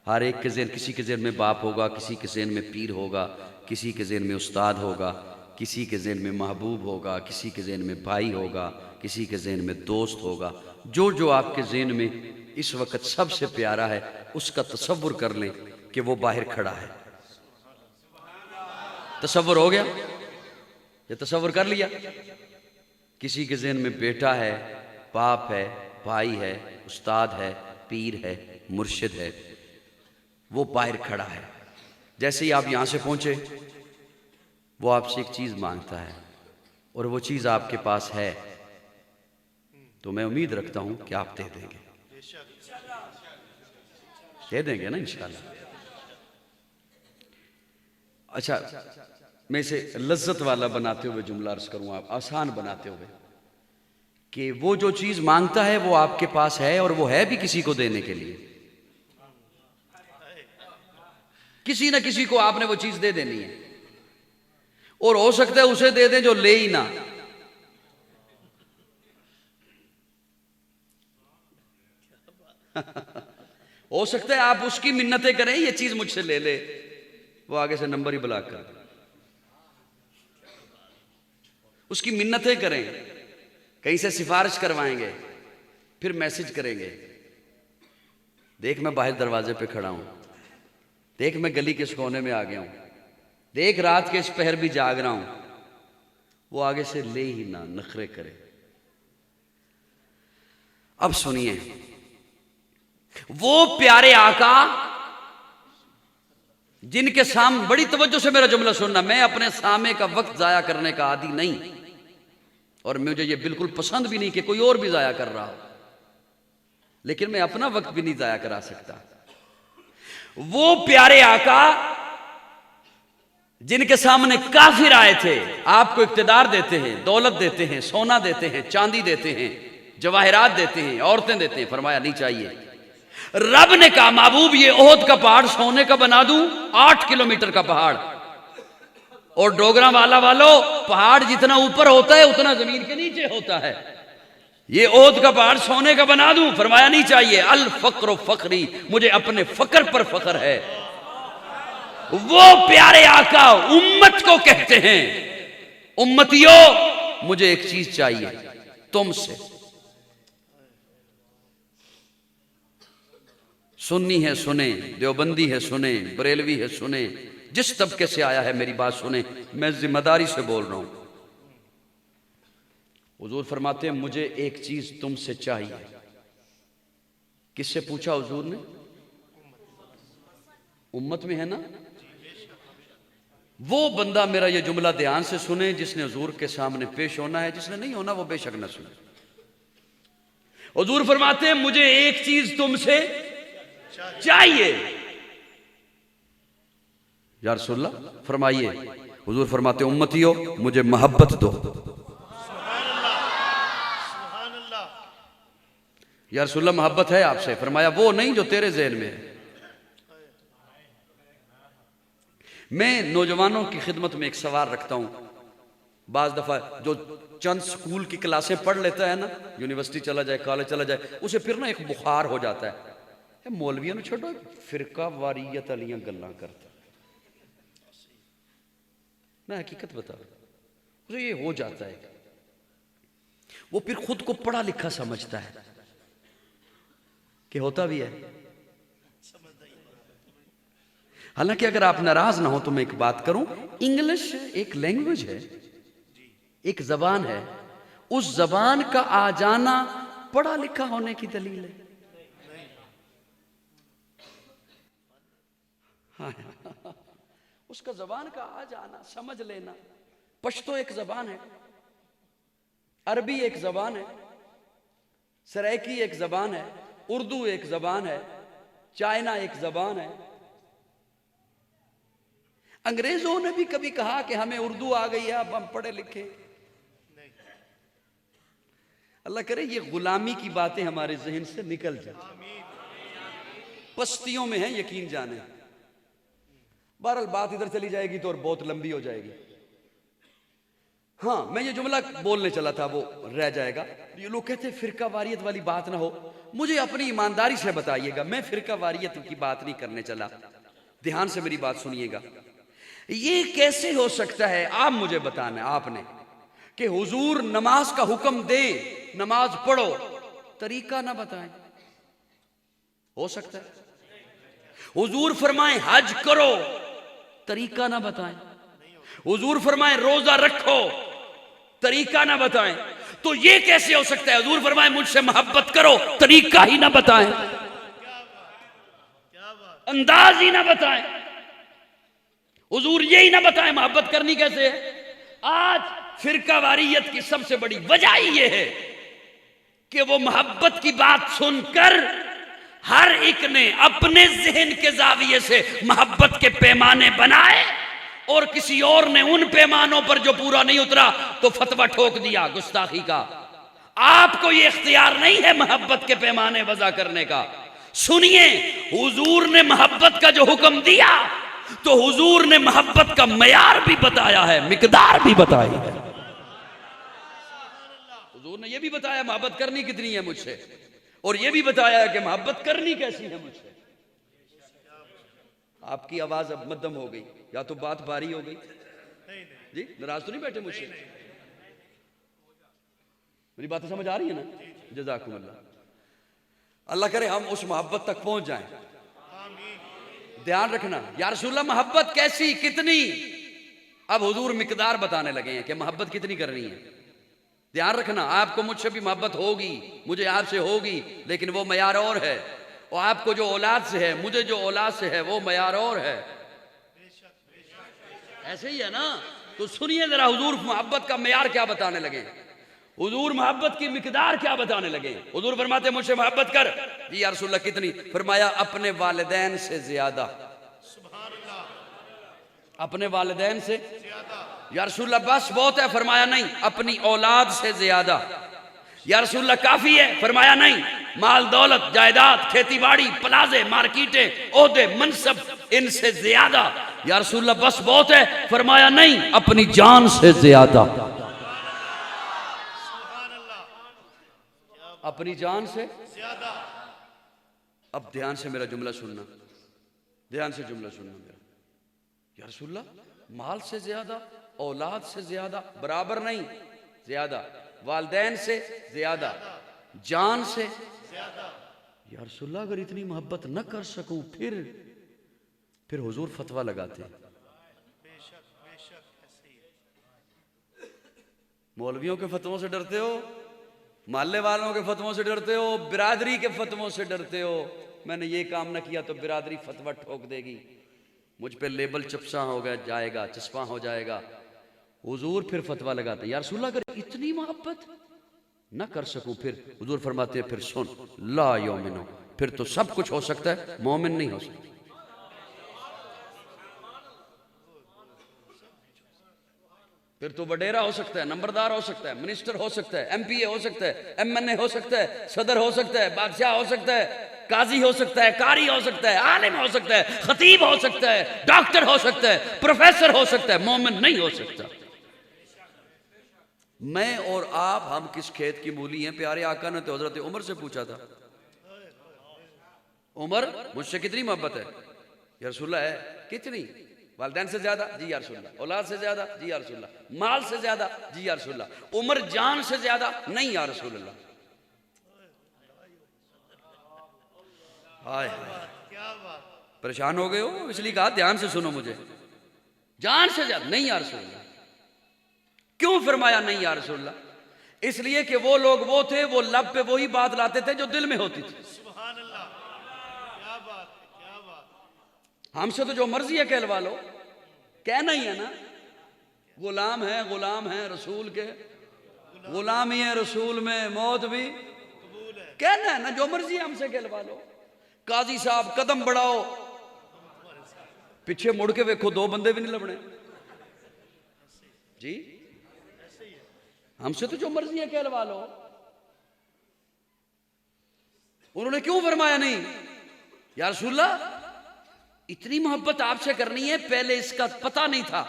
हर एक के जहन, किसी के जहन में बाप होगा, किसी के जहन में पीर होगा, किसी के जहन में उस्ताद होगा, किसी के जहन में महबूब होगा, किसी के जहन में भाई होगा, किसी के जहन में दोस्त होगा। जो जो आपके जहन में इस वक्त सबसे प्यारा है उसका तसव्वुर कर लें कि वो बाहर खड़ा है। तसव्वुर हो गया? ये तसव्वुर कर लिया? किसी के जहन में बेटा है, बाप है, भाई है, उस्ताद है, पीर है, मुर्शिद है, वो बाहर खड़ा है। जैसे ही आप यहाँ से पहुँचे वो आपसे एक चीज़ मांगता है और वो चीज़ आपके पास है, तो मैं उम्मीद रखता हूँ कि आप दे देंगे, दे देंगे ना इंशाल्लाह। अच्छा, मैं इसे लज्जत वाला बनाते हुए जुमला अर्ज करूँ, आप आसान बनाते हुए, कि वो जो चीज़ मांगता है वो आपके पास है और वो है भी किसी को देने के लिए। किसी ना किसी को आपने वो चीज़ दे देनी है, और हो सकता है उसे दे दें जो ले ही ना। हो सकता है आप उसकी मिन्नतें करें, ये चीज़ मुझसे ले ले, वो आगे से नंबर ही ब्लॉक कर दे, उसकी मिन्नतें करें, कहीं से सिफारिश करवाएंगे, फिर मैसेज करेंगे, देख मैं बाहर दरवाजे पे खड़ा हूं, देख मैं गली के इस कोने में आ गया हूं, देख रात के इस पहर भी जाग रहा हूं। वो आगे से ले ही ना, नखरे करे। अब सुनिए, वो प्यारे आका जिनके सामने, बड़ी तवज्जो से मेरा जुमला सुनना, मैं अपने सामे का वक्त जाया करने का आदी नहीं, और मुझे ये बिल्कुल पसंद भी नहीं कि कोई और भी जाया कर रहा हो, लेकिन मैं अपना वक्त भी नहीं जाया करा सकता। वो प्यारे आका जिनके सामने काफिर आए थे, आपको इक्तदार देते हैं, दौलत देते हैं, सोना देते हैं, चांदी देते हैं, जवाहरात देते हैं, औरतें देते हैं, फरमाया नहीं चाहिए। रब ने कहा महबूब ये ओहद का पहाड़ सोने का बना दूं, 8 किलोमीटर का पहाड़, और डोगरा वालों, पहाड़ जितना ऊपर होता है उतना जमीन के नीचे होता है, ये ओहद का पहाड़ सोने का बना दूं, फरमाया नहीं चाहिए। अल फक्र फखरी, मुझे अपने फक्र पर फख्र है। वो प्यारे आका उम्मत को कहते हैं, उम्मतियों मुझे एक चीज चाहिए तुमसे, सुन्नी है सुने, देवबंदी है सुने, बरेलवी है सुने, जिस तबके से आया है मेरी बात सुने, मैं जिम्मेदारी से बोल रहा हूं। हुजूर फरमाते हैं मुझे एक चीज तुमसे चाहिए। किससे पूछा हुजूर ने? उम्मत में है ना, वो बंदा मेरा ये जुमला ध्यान से सुने जिसने हुजूर के सामने पेश होना है, जिसने नहीं होना वो बेशक न सुने। हुजूर फरमाते हैं मुझे एक चीज तुमसे चाहिए। या रसूलल्लाह फरमाइए। हुजूर फरमाते उम्मतियों मुझे मोहब्बत दो। या रसूलल्लाह मोहब्बत है आपसे? फरमाया वो नहीं जो तेरे ज़हन में है। मैं नौजवानों की खिदमत में एक सवाल रखता हूं। बाज दफा जो चंद स्कूल की क्लासें पढ़ लेता है ना, यूनिवर्सिटी चला जाए, कॉलेज चला जाए, उसे फिर ना एक बुखार हो जाता है, मौलवियों ने छोड़ो फिरका वारियत वाली गल्लां करता। मैं हकीकत बता रहा हूं, उसे ये हो जाता है, वो फिर खुद को पढ़ा लिखा समझता है कि होता भी है। हालांकि अगर आप नाराज ना हो तो मैं एक बात करूं, इंग्लिश एक लैंग्वेज है, एक जबान है, उस जबान का आ जाना पढ़ा लिखा होने की दलील है। हाँ, उसका जबान का आ जाना, समझ लेना। पश्तो एक जबान है, अरबी एक जबान है, सराइकी एक जबान है, उर्दू एक जबान है, चाइना एक जबान है। अंग्रेजों ने भी कभी कहा कि हमें उर्दू आ गई है, अब हम पढ़े लिखे। अल्लाह करे ये गुलामी की बातें हमारे जहन से निकल जाए। पस्तियों में है यकीन जाने। बहरहाल बात इधर चली जाएगी तो और बहुत लंबी हो जाएगी। हाँ, मैं ये जुमला बोलने चला था वो रह जाएगा। ये लोग कहते फिरका वारियत वाली बात ना हो, मुझे अपनी ईमानदारी से बताइएगा, मैं फिरका वारियत की बात नहीं करने चला। ध्यान से मेरी बात सुनिएगा। ये कैसे हो सकता है, आप मुझे बताना आपने, कि हुजूर नमाज का हुक्म दे, नमाज पढ़ो, तरीका ना बताएं? हो सकता है। हुजूर फरमाएं हज करो, तरीका ना बताएं? हुजूर फरमाएं रोजा रखो, तरीका ना बताएं? तो ये कैसे हो सकता है? हुजूर फरमाएं मुझसे मोहब्बत करो, तरीका ही ना बताएं, अंदाज ही ना बताएं, हुजूर यही ना बताएं मोहब्बत करनी कैसे है। आज फिरका वारियत की सबसे बड़ी वजह ये है कि वो मोहब्बत की बात सुनकर हर एक ने अपने जहन के जाविये से मोहब्बत के पैमाने बनाए, और किसी और ने उन पैमानों पर जो पूरा नहीं उतरा तो फतवा ठोक दिया गुस्ताखी का। आपको ये इख्तियार नहीं है मोहब्बत के पैमाने वज़ा करने का। सुनिए, हुजूर ने मोहब्बत का जो हुक्म दिया तो हुजूर ने मोहब्बत का मयार भी बताया है, मिकदार भी बताई है। हुजूर ने यह भी बताया मोहब्बत करनी कितनी है मुझसे, और यह भी बताया है कि मोहब्बत करनी कैसी है मुझसे। आपकी आवाज अब मध्यम हो गई, या तो बात भारी हो गई।
नहीं नहीं
जी नाराज तो नहीं बैठे मुझसे? मेरी बातें समझ आ रही है ना? जज़ाकुमुल्लाह। अल्लाह करे हम उस मोहब्बत तक पहुंच जाएं। ध्यान रखना या रसूलल्लाह मोहब्बत कैसी कितनी, अब हुजूर मिकदार बताने लगे हैं कि मोहब्बत कितनी करनी है। ध्यान रखना, आपको मुझसे भी मोहब्बत होगी, मुझे आपसे होगी, लेकिन वो मयार और है। और आपको जो औलाद से है, मुझे जो औलाद से है, वो मयार और है। ऐसे ही है ना? तो सुनिए जरा, हुजूर मोहब्बत का मयार क्या बताने लगे, हुजूर मोहब्बत की मिकदार क्या बताने लगे। हुजूर फरमाते मुझसे मोहब्बत कर। जी या रसूलल्लाह कितनी? फरमाया अपने वालिदैन से ज्यादा। अपने वालिदैन से या रसूलल्लाह बस बहुत है? फरमाया नहीं, अपनी औलाद से ज्यादा। या रसूलल्लाह काफी है? फरमाया नहीं, माल दौलत जायदाद खेती बाड़ी प्लाजे मार्केटें ओहदे मनसब इनसे ज्यादा। या रसूलल्लाह बस बहुत है? फरमाया नहीं, अपनी जान से ज्यादा। अपनी जान से
ज्यादा।
अब ध्यान से मेरा जुमला सुनना, ध्यान से जुमला सुनना मेरा। या रसूलल्लाह माल से ज्यादा, औलाद से ज्यादा बराबर नहीं, ज्यादा। वालिदैन से ज्यादा, जान से
ज्यादा।
या रसूलल्लाह अगर इतनी मोहब्बत न कर सकूं फिर हुजूर फतवा लगाते हैं।
बेशक बेशक ऐसे ही है।
मौलवियों के फतवों से डरते हो, मोहल्ले वालों के फतवों से डरते हो, बिरादरी के फतवों से डरते हो। मैंने ये काम न किया तो बिरादरी फतवा ठोक देगी, मुझ पे लेबल चपसा हो गया जाएगा, चस्पा हो जाएगा। हुजूर फिर फतवा लगाते हैं। या रसूलल्लाह अगर इतनी मोहब्बत न कर सकूं फिर हुजूर फरमाते हैं फिर सुन, ला यौमिनो, फिर तो सब कुछ हो सकता है, मोमिन नहीं हो सकता। फिर तो वडेरा हो सकता है, नंबरदार हो सकता है, मिनिस्टर हो सकता है, एमपीए हो सकता है, एमएनए हो सकता है, सदर हो सकता है, बादशाह हो सकता है, काजी हो सकता है, कारी हो सकता है, आलिम हो सकता है, खतीब हो सकता है, डॉक्टर हो सकता है, प्रोफेसर हो सकता है, मोमिन नहीं हो सकता। मैं और आप हम किस खेत की मूली हैं? प्यारे आका ने तो हजरत उमर से पूछा था, उमर मुझसे कितनी मोहब्बत है? या रसूलल्लाह है कितनी? वालिदैन से ज्यादा? जी या रसूलल्लाह। औलाद से ज्यादा? जी या रसूलल्लाह। माल से ज्यादा? जी या रसूलल्लाह। उमर जान से ज्यादा? नहीं या रसूलल्लाह। हाय हाय,
क्या बात।
परेशान हो गए हो? इसलिए कहा ध्यान से सुनो मुझे। जान से ज्यादा? नहीं या रसूलल्लाह। क्यों फरमाया नहीं या रसूलल्लाह? इसलिए कि वो लोग वो थे, वो लब पे वही बात लाते थे जो दिल में होती थी।
सुभान अल्लाह, क्या बात है, क्या बात।
हमसे तो जो मर्जी है कहलवा लो, कहना ही है ना। गुलाम है रसूल के, गुलामी है रसूल में मौत भी कहना है ना, जो मर्जी हमसे कहलवा लो। काजी साहब कदम बढ़ाओ, पीछे मुड़ के देखो, दो बंदे भी नहीं लबने जी। हमसे तो जो मर्जी है कहलवा लो। उन्होंने क्यों फरमाया नहीं? या रसूलल्लाह इतनी मोहब्बत आपसे करनी है, पहले इसका पता नहीं था,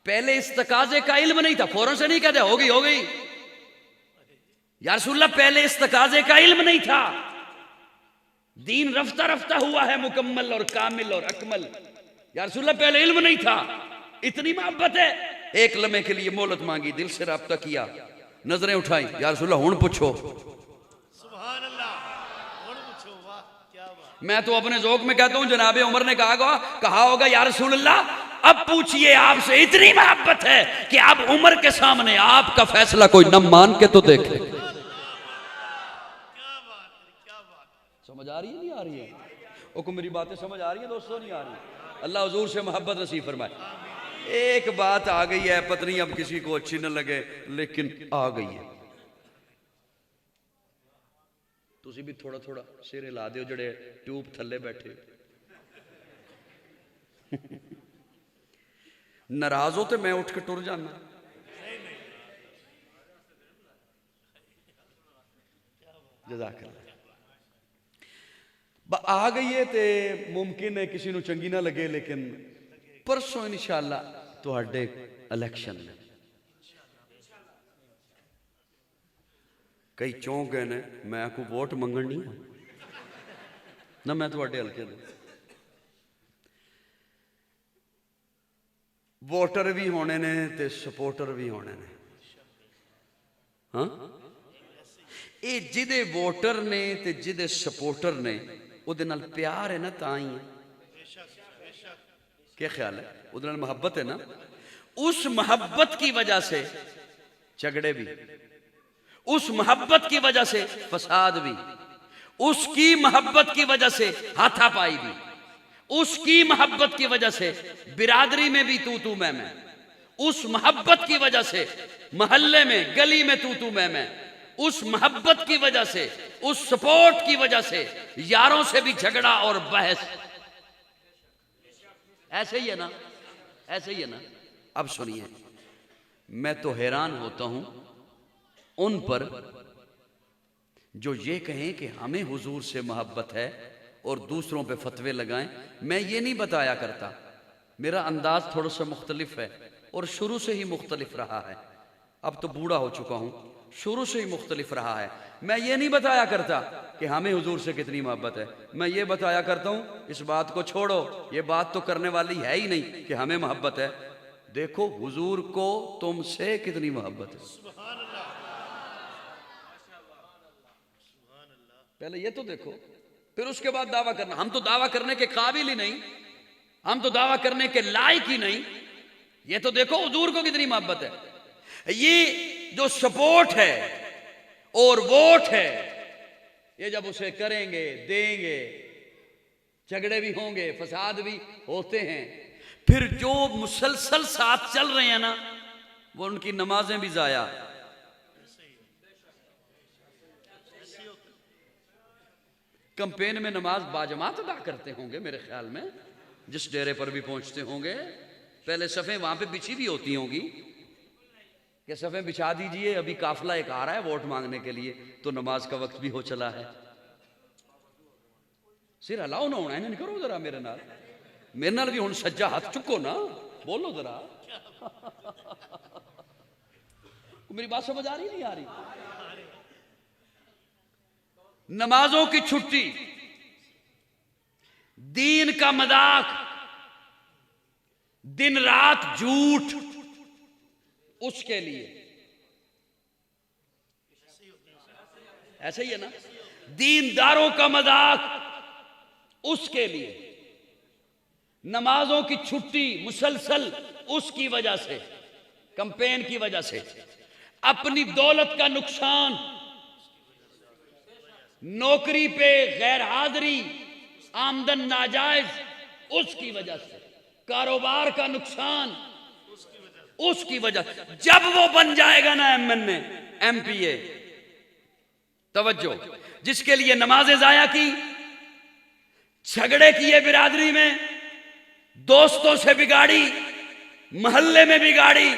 पहले इस तकाजे का इल्म नहीं था। फौरन से नहीं कहते हो गई। या रसूलल्लाह पहले इस तकाजे का इल्म नहीं था, दीन रफ्ता रफ्ता हुआ है मुकम्मल और कामिल और अकमल। या रसूलल्लाह पहले इल्म नहीं था, इतनी मोहब्बत है, एक लम्हे के लिए मोहलत मांगी, दिल से राब्ता किया, नजरें उठाई। या रसूलल्लाह हुण पूछो।
सुभान अल्लाह, और पूछो, वाह क्या बात।
मैं तो अपने ज़ौक़ में कहता हूं, जनाबे उमर ने कहा होगा या रसूलल्लाह अब पूछिए, आपसे इतनी मोहब्बत है कि अब उमर के सामने आपका फैसला कोई न मान के तो देखे।
क्या बात है, क्या बात।
समझ आ रही है नहीं आ रही है? को मेरी बातें समझ आ रही है दोस्तों? नहीं आ रही? अल्लाह हुजूर से मोहब्बत नसीब फरमाए। एक बात आ गई है, पत्नी अब किसी को अच्छी न लगे, लेकिन आ गई है। तुसी भी थोड़ा थोड़ा सिर हिला दियो जड़े ट्यूब थल्ले बैठे। नाराज हो तो मैं उठ के टुर जाना। जज़ाकल्लाह। आ गई है तो मुमकिन है किसी को चंगी ना लगे, लेकिन परसों इंशाअल्लाह तुहाडे इलेक्शन ने कई चौंक गए ने, मैं को वोट मंगण नहीं ना, मैं तुहाडे हल्के दे वोटर भी होने ने ते सपोर्टर भी होने ने। हाँ, ये जिदे वोटर ने ते जिदे सपोर्टर ने उहदे नाल प्यार है ना, तां ही है। क्या ख्याल है? उहदे नाल मोहब्बत है ना, उस मोहब्बत की वजह से झगड़े भी, उस मोहब्बत की वजह से फसाद भी, उसकी मोहब्बत की वजह से हाथापाई भी, उसकी मोहब्बत की वजह से बिरादरी में भी तू मैं, उस मोहब्बत की वजह से मोहल्ले में गली में तू मैं, उस मोहब्बत की वजह से, उस सपोर्ट की वजह से यारों से भी झगड़ा और बहस। ऐसे ही है ना, ऐसे ही है ना। अब सुनिए, मैं तो हैरान होता हूं उन पर जो ये कहें कि हमें हुजूर से मोहब्बत है और दूसरों पे फतवे लगाएं। मैं ये नहीं बताया करता, मेरा अंदाज थोड़ा सा मुख्तलिफ है और शुरू से ही मुख्तलिफ रहा है। अब तो बूढ़ा हो चुका हूं, शुरू से ही मुख्तलिफ रहा है। मैं ये नहीं बताया करता कि हमें हुजूर से कितनी मोहब्बत है, मैं ये बताया करता हूं इस बात को छोड़ो, ये बात तो करने वाली है ही नहीं कि हमें मोहब्बत है। देखो हुजूर को तुमसे कितनी मोहब्बत है, पहले ये तो देखो, फिर उसके बाद दावा करना। हम तो दावा करने के काबिल ही नहीं, हम तो दावा करने के लायक ही नहीं। ये तो देखो हुजूर को कितनी मोहब्बत है। ये जो सपोर्ट है और वोट है, ये जब उसे करेंगे देंगे, झगड़े भी होंगे, फसाद भी होते हैं। फिर जो मुसलसल साथ चल रहे हैं ना, वो उनकी नमाजें भी जाया। कैंपेन में नमाज बाजमात अदा करते होंगे मेरे ख्याल में, जिस डेरे पर भी पहुंचते होंगे। पहले सफ़ें वहां पे बिछी भी होती होंगी कि सफ़ें बिछा दीजिए, अभी काफिला एक आ रहा है वोट मांगने के लिए, तो नमाज का वक्त भी हो चला है। सिर हलाओ ना होना, नहीं करो जरा मेरे नाल, मेरे नाल भी हुण सज्जा हाथ चुको ना, बोलो जरा। मेरी बात समझ आ रही नहीं आ रही? नमाजों की छुट्टी, दीन का मजाक, दिन रात झूठ, उसके लिए। ऐसे ही है ना, दीनदारों का मजाक, उसके लिए। नमाजों की छुट्टी मुसलसल, उसकी वजह से, कैंपेन की वजह से। अपनी दौलत का नुकसान, नौकरी पे गैर हाजिरी, आमदन नाजायज, उसकी वजह से। कारोबार का नुकसान, उसकी वजह। जब वो बन जाएगा ना एमएनए, एमपीए, तवज्जो, जिसके लिए नमाजें जाया की, झगड़े किए बिरादरी में, दोस्तों से बिगाड़ी, मोहल्ले में बिगाड़ी,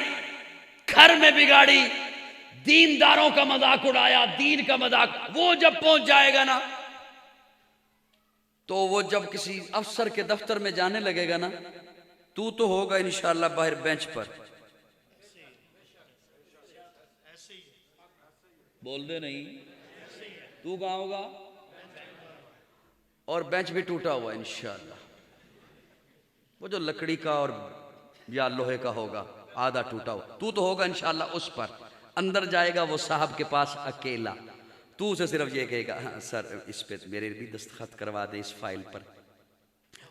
घर में बिगाड़ी, दीनदारों का मजाक उड़ाया, दीन का मजाक, वो जब पहुंच जाएगा ना, तो वो जब किसी अफसर के दफ्तर में जाने लगेगा ना, तू तो होगा इंशाअल्लाह बाहर बेंच पर। बोल दे नहीं, तू कहां होगा? और बेंच भी टूटा हुआ इंशाअल्लाह, वो जो लकड़ी का और या लोहे का होगा, आधा टूटा हुआ, तू तो होगा इंशाअल्लाह उस पर। अंदर जाएगा वो साहब के पास अकेला, तू उसे सिर्फ ये कहेगा, हाँ सर इस पे मेरे भी दस्तखत करवा दे इस फाइल पर।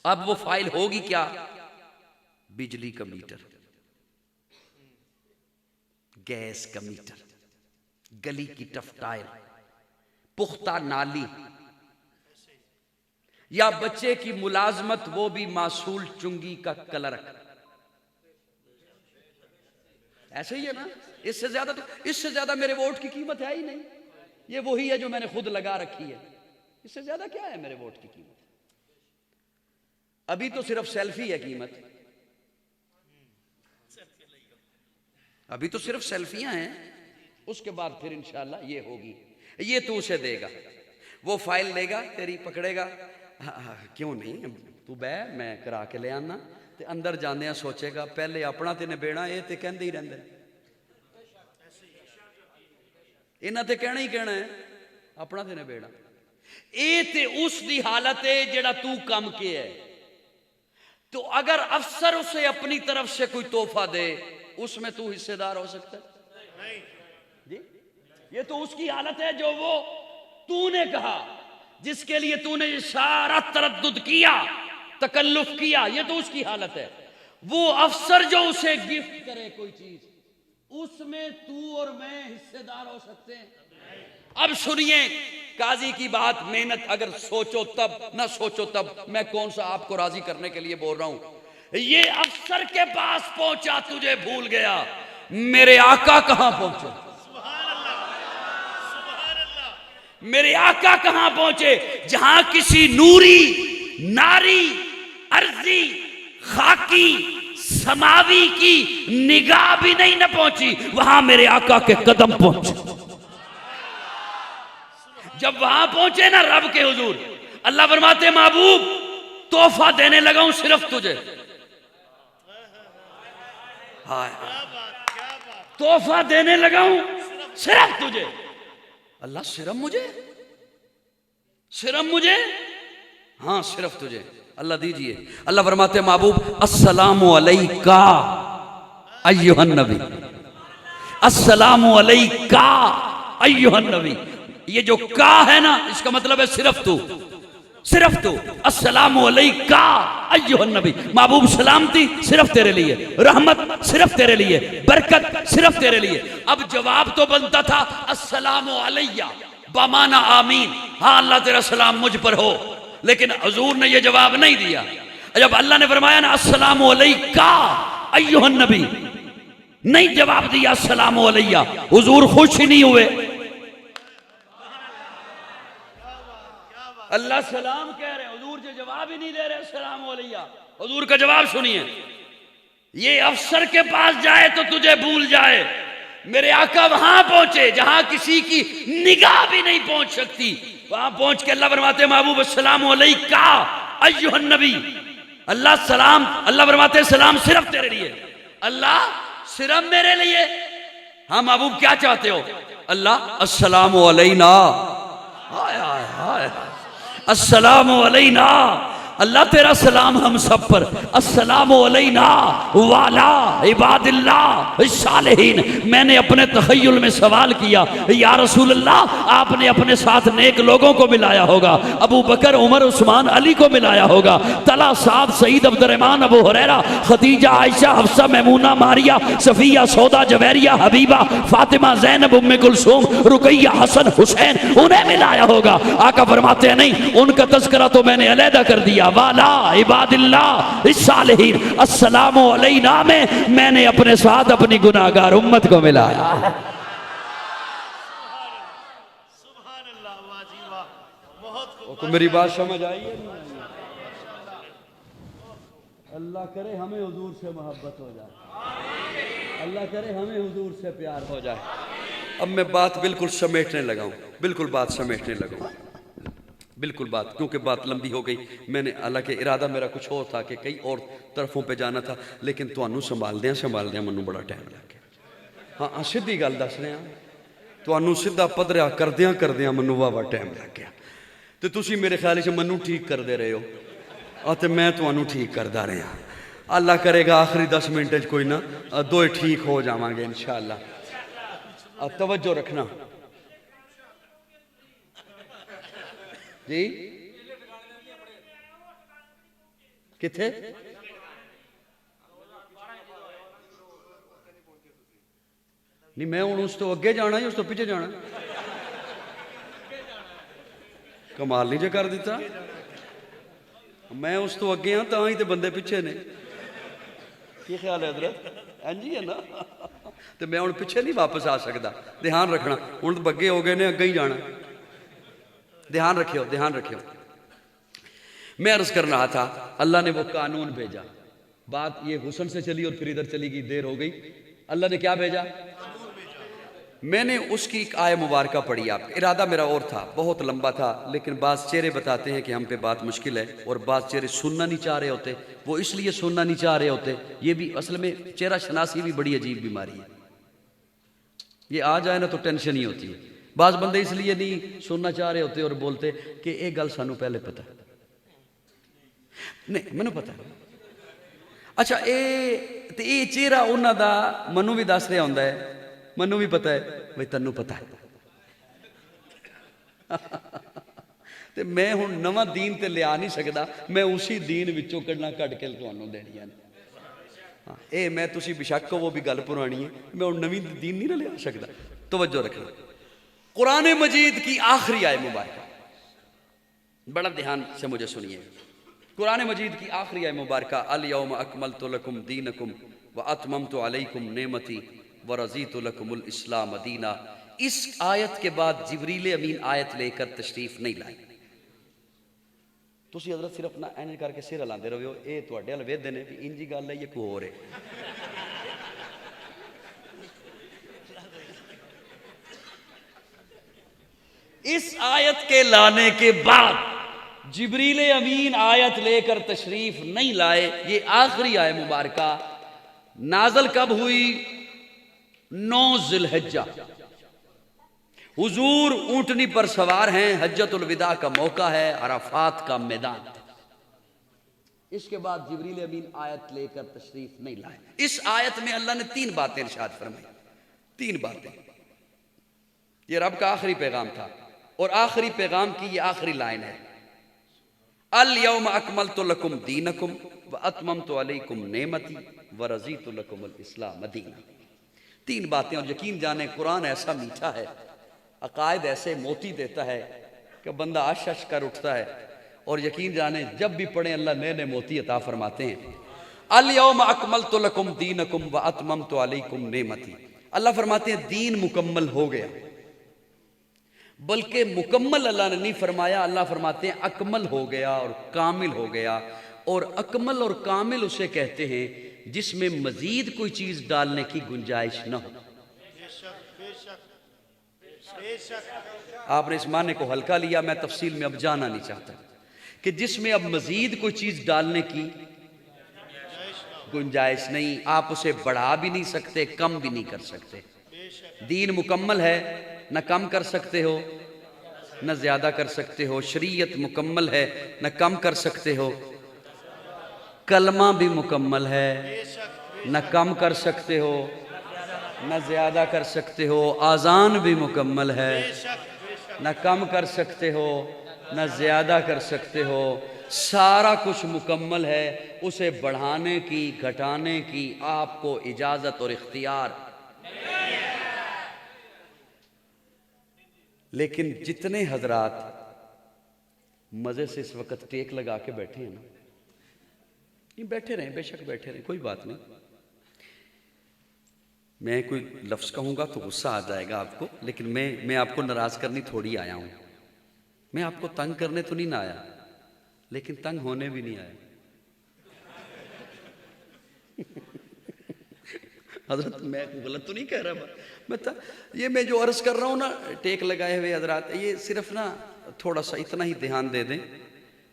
अब वो फाइल होगी क्या? बिजली का मीटर, गैस का मीटर, गली की टफटाइल, पुख्ता नाली, या बच्चे की मुलाजमत, वो भी मासूल चुंगी का क्लर्क। ऐसे ही है ना। इससे ज्यादा मेरे वोट की कीमत है ही नहीं। ये वही है जो मैंने खुद लगा रखी है, इससे ज्यादा क्या है मेरे वोट की कीमत? अभी तो सिर्फ सेल्फी है कीमत, अभी तो सिर्फ सेल्फियां हैं, उसके बाद फिर इंशाल्लाह ये होगी। ये तू उसे देगा, वो फाइल लेगा तेरी, पकड़ेगा, क्यों नहीं तू बह मैं करा के ले आना, ते अंदर जाने सोचेगा पहले अपना ते निबेड़ा, ये ते कहते ही रहते, इन्हां ते कहना ही कहना है अपना ते निबेड़ा। ये ते उस दी हालत है जेड़ा तू कम के है। तो अगर अफसर उसे अपनी तरफ से कोई तोहफा दे, उसमें तू हिस्सेदार हो सकता है?
नहीं।
जी, ये तो उसकी हालत है जो वो तूने कहा, जिसके लिए तूने ये सारा तरद्दुद किया, तकल्लुफ किया, ये तो उसकी हालत है। वो अफसर जो उसे गिफ्ट करे कोई चीज, उसमें तू और मैं हिस्सेदार हो सकते हैं? अब सुनिए काजी की बात, मेहनत अगर सोचो तब, ना सोचो तब, मैं कौन सा आपको राजी करने के लिए बोल रहा हूं। ये अफसर के पास पहुंचा, तुझे भूल गया, मेरे आका कहां पहुंचे?
सुभान अल्लाह, सुभान अल्लाह।
मेरे आका कहां पहुंचे? जहां किसी नूरी, नारी, अर्जी, खाकी, समावी की निगाह भी नहीं न पहुंची, वहां मेरे आका के कदम पहुंचे। जब वहां पहुंचे ना रब के हुजूर, अल्लाह फरमाते महबूब तोहफा देने लगा हूं सिर्फ तुझे। हाय,
क्या बात, क्या बात।
तोहफा देने लगा हूं सिर्फ तुझे। अल्लाह सिर्फ मुझे, सिर्फ मुझे? हाँ सिर्फ तुझे। अल्लाह दीजिए। अल्लाह फरमाते महबूब अस्सलामु अलैका अय्युहन नबी, अस्सलामु अलैका अय्युहन नबी। ये जो का है ना, इसका मतलब है सिर्फ तू, सिर्फ तू। अस्सलामु अलैका अय्युहन नबी, महबूब सलामती सिर्फ तेरे लिए, रहमत सिर्फ तेरे लिए, बरकत सिर्फ तेरे लिए। अब जवाब तो बनता था अस्सलामु अलैया बमाना आमीन, हाँ अल्लाह तेरा सलाम मुझ पर हो, लेकिन हुजूर ने यह जवाब नहीं दिया। जब अल्लाह ने फरमाया ना अस्सलामु अलैका अय्युहन नबी, नहीं जवाब दिया अस्सलामु अलैया, हुजूर खुश ही नहीं हुए। अल्लाह सलाम कह रहे, हुजूर जो जवाब ही नहीं दे रहे अस्सलामु अलैया। हुजूर का जवाब सुनिए, ये अफसर के पास जाए तो तुझे भूल जाए, मेरे आका वहां पहुंचे जहां किसी की निगाह भी नहीं पहुंच सकती, वहां पहुंच के अल्लाह फरमाते महबूब अस्सलामु अलैका अय्युहन नबी। अल्लाह सलाम, अल्लाह फरमाते सलाम सिर्फ तेरे लिए। अल्लाह सिर्फ मेरे लिए? हाँ महबूब क्या चाहते हो? अल्लाह अस्सलामु अलैना, हाय हाय हाय, अस्सलामु अलैना, अल्लाह तेरा सलाम हम सब पर, अस्सलामु अलैना वाला इबादिल्लाह सालिहीन। मैंने अपने तखय्युल में सवाल किया, या रसूल अल्लाह आपने अपने साथ नेक लोगों को मिलाया होगा, अबू बकर, उमर, उस्मान, अली को मिलाया होगा, तला, साद, सईद, अब्दुर्रहमान, अबू हुरैरा, खदीजा, आयशा, हफ्सा, मैमूना, मारिया, सफिया, सौदा, जवेरिया, हबीबा, फातिमा, ज़ैनब, उम्मे कुलसूम, रुकैया, हसन, हुसैन, उन्हें मिलाया होगा। आका फरमाते हैं नहीं, उनका तज़किरा तो मैंने अलहदा कर दिया, वाला इबादिल्लाह सालिहीन, अस्सलामु अलैना में मैंने अपने साथ अपनी गुनाहगार उम्मत को मिलाया।
सुभान अल्लाह, वाह जी वाह, बहुत खूब।
तो मेरी बात समझ आई है? अल्लाह करे हमें हुजूर से मोहब्बत हो जाए, अल्लाह करे हमें हुजूर से प्यार हो जाए। अब मैं बात बिल्कुल समेटने लगा हूं, बिल्कुल बात समेटने लगा हूं, बिल्कुल बात, क्योंकि बात लंबी हो गई। मैंने, हालांकि इरादा मेरा कुछ और था कि कई और तरफों पे जाना था, लेकिन तुहानू संभालदे मैनू बड़ा टाइम लग गया। हाँ हाँ सीधी गल दस रहा, तुहानू सीधा पधरिया करदियां मैनू वावा टाइम लग गया, तो तुसी मेरे ख्याल से मैनू ठीक करते रहे हो, तो मैं तुहानू ठीक करता रहा। अल्लाह करेगा आखिरी 10 मिनट कोई ना दोए ठीक हो जावांगे इंशाअल्लाह। अब तवज्जो रखना जी, किथे नहीं, मैं हूं उस तो अगे जाना या उस तो पीछे जाना? कमाल नहीं जो कर दिता, मैं उस तो अगे हाँ तां ही तो बंदे पिछे ने। की ख्याल है हजरत? इंज ही है ना, तो मैं हूं पिछे नहीं वापस आ सकता। ध्यान रखना, हूं तो अगे हो गए ने, अगे ही जाना, ध्यान रखियो, ध्यान रखियो। मैं अर्ज कर रहा था, अल्लाह ने वो कानून भेजा, बात ये हुसन से चली और फिर इधर चली गई, देर हो गई। अल्लाह ने क्या भेजा? मैंने उसकी एक आय मुबारका पढ़ी। आप, इरादा मेरा और था, बहुत लंबा था, लेकिन बाज़ चेहरे बताते हैं कि हम पे बात मुश्किल है, और बाज़ चेहरे सुनना नहीं चाह रहे होते, वो इसलिए सुनना नहीं चाह रहे होते। ये भी असल में चेहरा शनासी भी बड़ी अजीब बीमारी है, ये आ जाए ना तो टेंशन ही होती है। बाज़ बंदे इसलिए नहीं सुनना चाह रहे होते और बोलते कि एक गल सानू पहले पता नहीं, मैनू पता है, ਅੱਛਾ ਇਹ ਚਿਹਰਾ ਉਹਨਾਂ ਦਾ ਮੈਨੂੰ ਵੀ ਦੱਸ ਰਿਹਾ ਹੁੰਦਾ ਹੈ, ਮੈਨੂੰ ਵੀ ਪਤਾ ਹੈ ਬਈ ਤੈਨੂੰ ਪਤਾ ਹੈ। ਤੇ ਮੈਂ ਹੁਣ ਨਵਾਂ ਦੀਨ ਤੇ ਲਿਆ ਨਹੀਂ ਸਕਦਾ, ਮੈਂ ਉਸੇ ਦੀਨ ਵਿੱਚੋਂ ਕੱਢ ਕੇ ਤੁਹਾਨੂੰ ਦੇਣੀਆਂ ਨੇ। ਹਾਂ, ਇਹ ਮੈਂ ਤੁਸੀਂ बेशक वो भी गल पुरानी है, मैं और नवी दीन नहीं ना ले आ सकता। तवज्जो रखना, कुरान मजीद की आखिरी आयत मुबारक, बड़ा ध्यान से मुझे सुनिए। कुरान मजीद की आखिरी आयत मुबारक, अल यौम अकमलतु लकुम दीनकुम व अतममतु अलैकुम नेमती व रज़ीतु लकुमुल इस्लाम दीना। इस आयत के बाद जिब्रील अमीन आयत लेकर तशरीफ नहीं लाए। तुसी हजरत सिर्फ ना इंज करके सिर हिलाते रहो, ये तुहाडे हल वेखदे ने भी इंजी गल है ये कोई होर है। इस आयत के लाने के बाद जिब्रील अमीन आयत लेकर तशरीफ नहीं लाए। ये आखिरी आयत मुबारका नाजल कब हुई? 9 ज़िलहिज्जा। हुजूर ऊंटनी पर सवार हैं, हज्जतुल विदा का मौका है, अराफात का मैदान। इसके बाद जिब्रील अमीन आयत लेकर तशरीफ नहीं लाए। इस आयत में अल्लाह ने 3 बातें इरशाद फरमाई, 3 बातें। ये रब का आखिरी पैगाम था और आखिरी पैगाम की ये आखिरी लाइन है, अल यौम अकमलतु लकुम दीनकुम व अतममतु अलैकुम नेमती व रज़ीतु लकुमुल इस्लाम दीना। 3 बातें। और यकीन जाने कुरान ऐसा मीठा है, अकायद ऐसे मोती देता है कि बंदा अश कर उठता है। और यकीन जाने जब भी पढ़े अल्लाह नए नए मोती अता फरमाते हैं। अल यौम अकमलतु लकुम दीनकुम व अतममतु अलैकुम नेमती। अल्लाह फरमाते हैं दीन मुकम्मल हो गया, बल्कि मुकम्मल अल्लाह ने नहीं फरमाया, अल्लाह फरमाते हैं अकमल हो गया और कामिल हो गया। और अकमल और कामिल उसे कहते हैं जिसमें मजीद कोई चीज डालने की गुंजाइश न हो। आपने इस माने को हल्का लिया, मैं तफसील में अब जाना नहीं चाहता, कि जिसमें अब मजीद कोई चीज डालने की गुंजाइश नहीं। आप उसे बढ़ा भी नहीं सकते, कम भी नहीं कर सकते। दीन मुकम्मल है, न कम कर सकते हो न ज्यादा कर सकते हो। शरीयत मुकम्मल है, न कम कर सकते हो। कलमा भी मुकम्मल है, न कम कर सकते हो न ज्यादा कर सकते हो। आज़ान भी मुकम्मल है, न कम कर सकते हो न ज्यादा कर सकते हो। सारा कुछ मुकम्मल है, उसे बढ़ाने की घटाने की आपको इजाजत और इख्तियार। लेकिन जितने हजरात मजे से इस वक्त टेक लगा के बैठे हैं ना, ये बैठे रहें, बेशक बैठे रहें, कोई बात नहीं। मैं कोई लफ्ज़ कहूँगा तो गुस्सा आ जाएगा आपको, लेकिन मैं आपको नाराज़ करने थोड़ी आया हूँ। मैं आपको तंग करने तो नहीं ना आया, लेकिन तंग होने भी नहीं आया। हजरत मैं गलत तो नहीं कह रहा, मैं जो अर्ज़ कर रहा हूँ ना, टेक लगाए हुए हजरात, ये सिर्फ ना थोड़ा सा इतना ही ध्यान दे दें।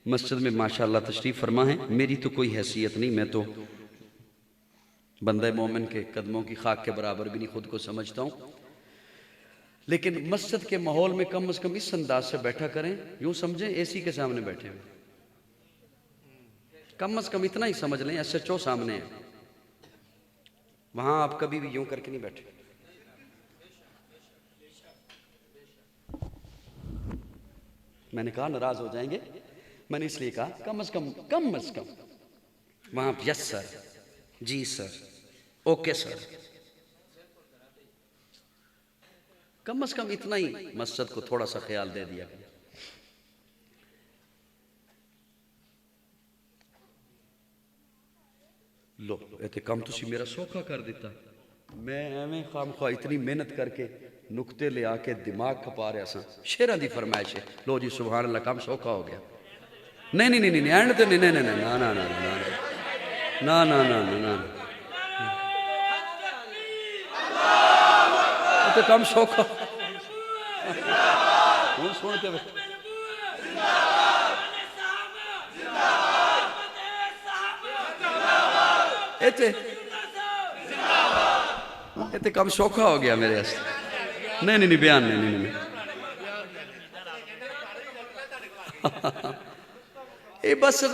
मस्जिद में माशाअल्लाह तशरीफ़ फरमा है, मेरी तो कोई हैसियत नहीं, मैं तो बंदे मोमिन के कदमों की खाक के बराबर भी नहीं खुद को समझता हूँ। लेकिन मस्जिद के माहौल में कम से कम इस अंदाज से बैठा करें, यूँ समझें एसी के सामने बैठे हुए। कम से कम इतना ही समझ लें SHO सामने है, वहाँ आप कभी भी यूँ करके नहीं बैठे। मैंने कहा नाराज हो जाएंगे, मैंने इसलिए कहा कम से कम वहाँ यस सर, जी सर, ओके सर, कम से कम इतना ही मस्जिद को थोड़ा सा ख्याल दे दिया। लो ये काम तुसी मेरा सौखा कर दिता। मैं एवं खामखा इतनी मेहनत करके नुकते ले आके दिमाग खपा रहा सा। शेरां दी फरमाइश है, लो जी सुभान अल्लाह, काम सौखा हो गया। नहीं नहीं नहीं नहीं एंड तो नहीं, ना ना ना ना ना ना ना ना ना, तो काम सौखा सुनते इतने काम सौखा हो गया मेरे वास्ते। नहीं नहीं नहीं बयान नहीं नहीं नहीं ये बस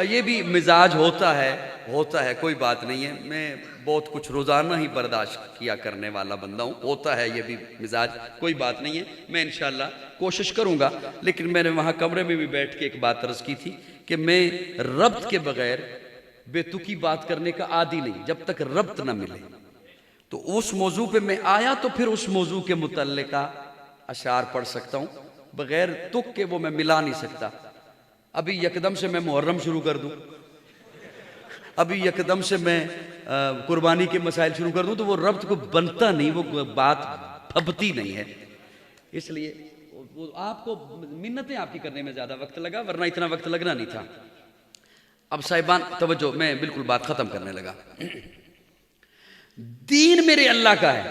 ये भी मिजाज होता है। होता है, कोई बात नहीं है। मैं बहुत कुछ रोज़ाना ही बर्दाश्त किया करने वाला बंदा हूँ, होता है ये भी मिजाज, कोई बात नहीं है। मैं इंशाल्लाह कोशिश करूँगा। लेकिन मैंने वहाँ कमरे में भी बैठ के एक बात अर्ज़ की थी कि मैं रब्त के बगैर बेतुकी बात करने का आदी नहीं, जब तक रब्त ना मिले। तो उस मौजू पे मैं आया तो फिर उस मौजू के मुतल्लिका अशार पढ़ सकता हूँ, बगैर तुक के वो मैं मिला नहीं सकता। अभी यकदम से मैं मुहर्रम शुरू कर दूँ, अभी यकदम से मैं कुर्बानी के मसाइल शुरू कर दूँ, तो वो रब्त को बनता नहीं, वो बात फबती नहीं है। इसलिए वो आपको मिन्नतें आपकी करने में ज़्यादा वक्त लगा, वरना इतना वक्त लगना नहीं था। अब साहिबान तवज्जो, मैं बिल्कुल बात ख़त्म करने लगा। दीन मेरे अल्लाह का है,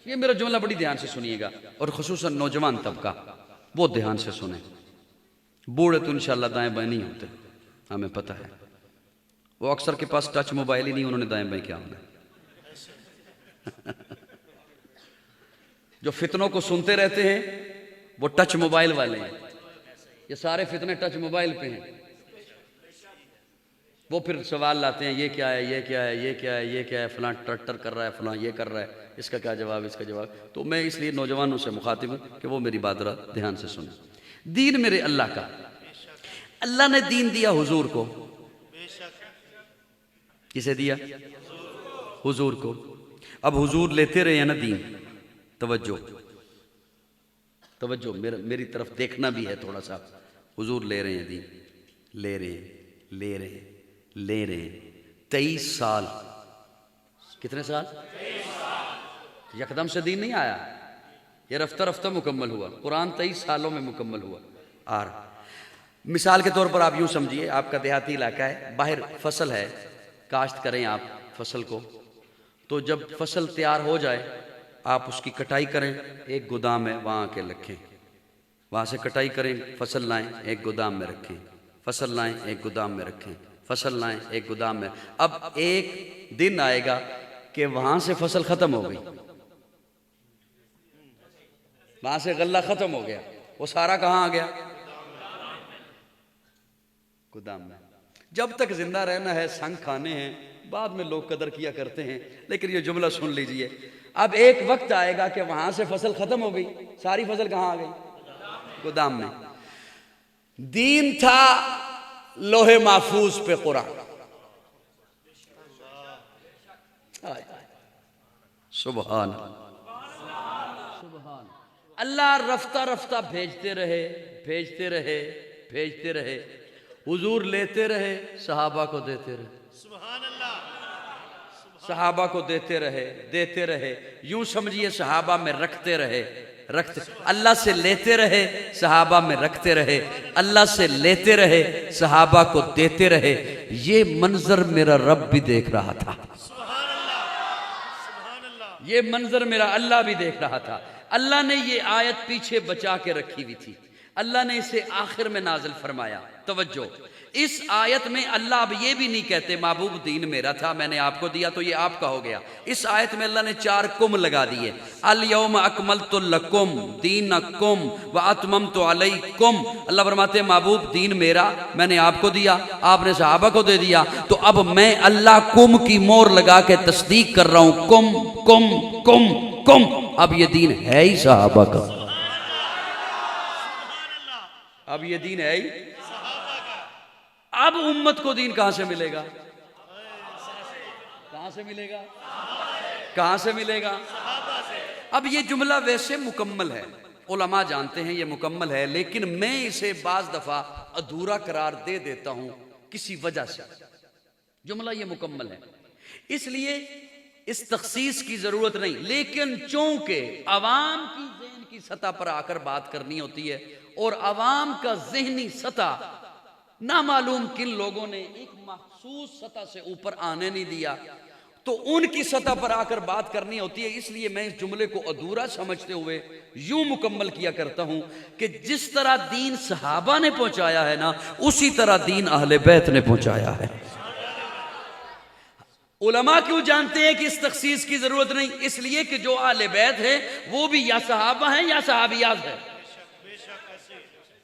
ये मेरा जुमला बड़ी ध्यान से सुनिएगा, और खुसूसन नौजवान तबका बहुत ध्यान से सुने। बूढ़े तो इंशाल्लाह दाएं बाएं नहीं होते, हमें पता है। वो अक्सर के पास टच मोबाइल ही नहीं, उन्होंने दाएं बाएं क्या होना। जो फितनों को सुनते रहते हैं वो टच मोबाइल वाले हैं। ये सारे फितने टच मोबाइल पे हैं। वो फिर सवाल लाते हैं, ये क्या है, ये क्या है, ये क्या है, ये क्या है, फलां ट्रटर कर रहा है, फलां ये कर रहा है, इसका क्या जवाब, इसका जवाब। तो मैं इसलिए नौजवानों से मुखातिब हूँ कि वो मेरी बात ध्यान से सुने। दीन मेरे अल्लाह का, अल्लाह ने दीन दिया हुजूर को। किसे दिया? हुजूर को। अब हुजूर लेते रहे हैं ना दीन, तवज्जो तवज्जो, मेरी तरफ देखना भी है थोड़ा सा। हुजूर ले रहे हैं दीन, ले रहे हैं, ले रहे हैं, ले रहे हैं। 23 साल, कितने साल? 23 साल। यकदम से दीन नहीं आया, ये रफ्ता रफ्ता मुकम्मल हुआ। कुरान 23 सालों में मुकम्मल हुआ। और मिसाल के तौर पर आप यूँ समझिए, आपका देहाती इलाका है, बाहर फसल है, काश्त करें आप फसल को, तो जब फसल तैयार हो जाए आप उसकी कटाई करें, एक गोदाम है वहाँ आके रखें, वहाँ से कटाई करें, फसल लाएं, एक गोदाम में रखें, फसल लाएं, एक गोदाम में रखें, फसल लाएं, एक गोदाम में। अब एक दिन आएगा कि वहाँ से फसल ख़त्म हो गई, वहाँ से गल्ला ख़त्म हो गया, वो सारा कहाँ आ गया? गोदाम में। जब तक जिंदा रहना है, संग खाने हैं, बाद में लोग कदर किया करते हैं। लेकिन ये जुमला सुन लीजिए, अब एक वक्त आएगा कि वहां से फसल खत्म हो गई, सारी फसल कहां आ गई? गोदाम में। दीन था लोहे महफूज पे कुरान। सुभान सुभान। अल्लाह रफ्ता रफ्ता भेजते रहे, भेजते रहे, भेजते रहे। हुजूर लेते रहे, सहाबा को देते रहे,
सुभान अल्लाह,
सहाबा को देते रहे, देते रहे। यूं समझिए सहाबा में रखते रहे, रखते, अल्लाह से लेते रहे, सहाबा में रखते रहे, अल्लाह से लेते रहे, सहाबा को देते रहे। ये मंजर मेरा रब भी देख रहा था,
सुभान अल्लाह, सुभान अल्लाह।
ये मंजर मेरा अल्लाह भी देख रहा था। अल्लाह ने ये आयत पीछे बचा के रखी हुई थी, अल्लाह ने इसे आखिर में नाजिल फरमाया। तवज्जो, इस आयत में अल्लाह अब ये भी नहीं कहते महबूब दीन मेरा था, मैंने आपको दिया तो ये आपका हो गया। इस आयत में अल्लाह ने 4 कुम लगा दिए। अल यौम अकमलतु लकुम दीनकुम व अतममतु अलैकुम। अल्लाह फरमाते महबूब दीन मेरा, मैंने आपको दिया, आपने सहाबा को दे दिया, तो अब मैं अल्लाह कुम की मोहर लगा के तस्दीक कर रहा हूँ। कुम कुम कुम कुम। अब ये दीन है ही सहाबा का, अब ये दीन है ही। अब उम्मत को दीन कहां से मिलेगा? कहां से मिलेगा? कहां से मिलेगा? अब ये जुमला वैसे मुकम्मल है, उलमा जानते हैं ये मुकम्मल है, लेकिन मैं इसे बाज दफा अधूरा करार दे देता हूं किसी वजह से। जुमला ये मुकम्मल है, इसलिए इस तखसीस की जरूरत नहीं, लेकिन चूंकि अवाम की ज़हन की सतह पर आकर बात करनी होती है और अवाम का ज़हनी सतह ना मालूम किन लोगों ने एक मखसूस सतह से ऊपर आने नहीं दिया, तो उनकी सतह पर आकर बात करनी होती है। इसलिए मैं इस जुमले को अधूरा समझते हुए यूं मुकम्मल किया करता हूं कि जिस तरह दीन सहाबा ने पहुंचाया है ना, उसी तरह दीन अहले बैत ने पहुंचाया है। उलमा क्यों जानते हैं कि इस तखसीस की जरूरत नहीं? इसलिए कि जो अहले बैत है वो भी या सहाबा है या सहाबियात है।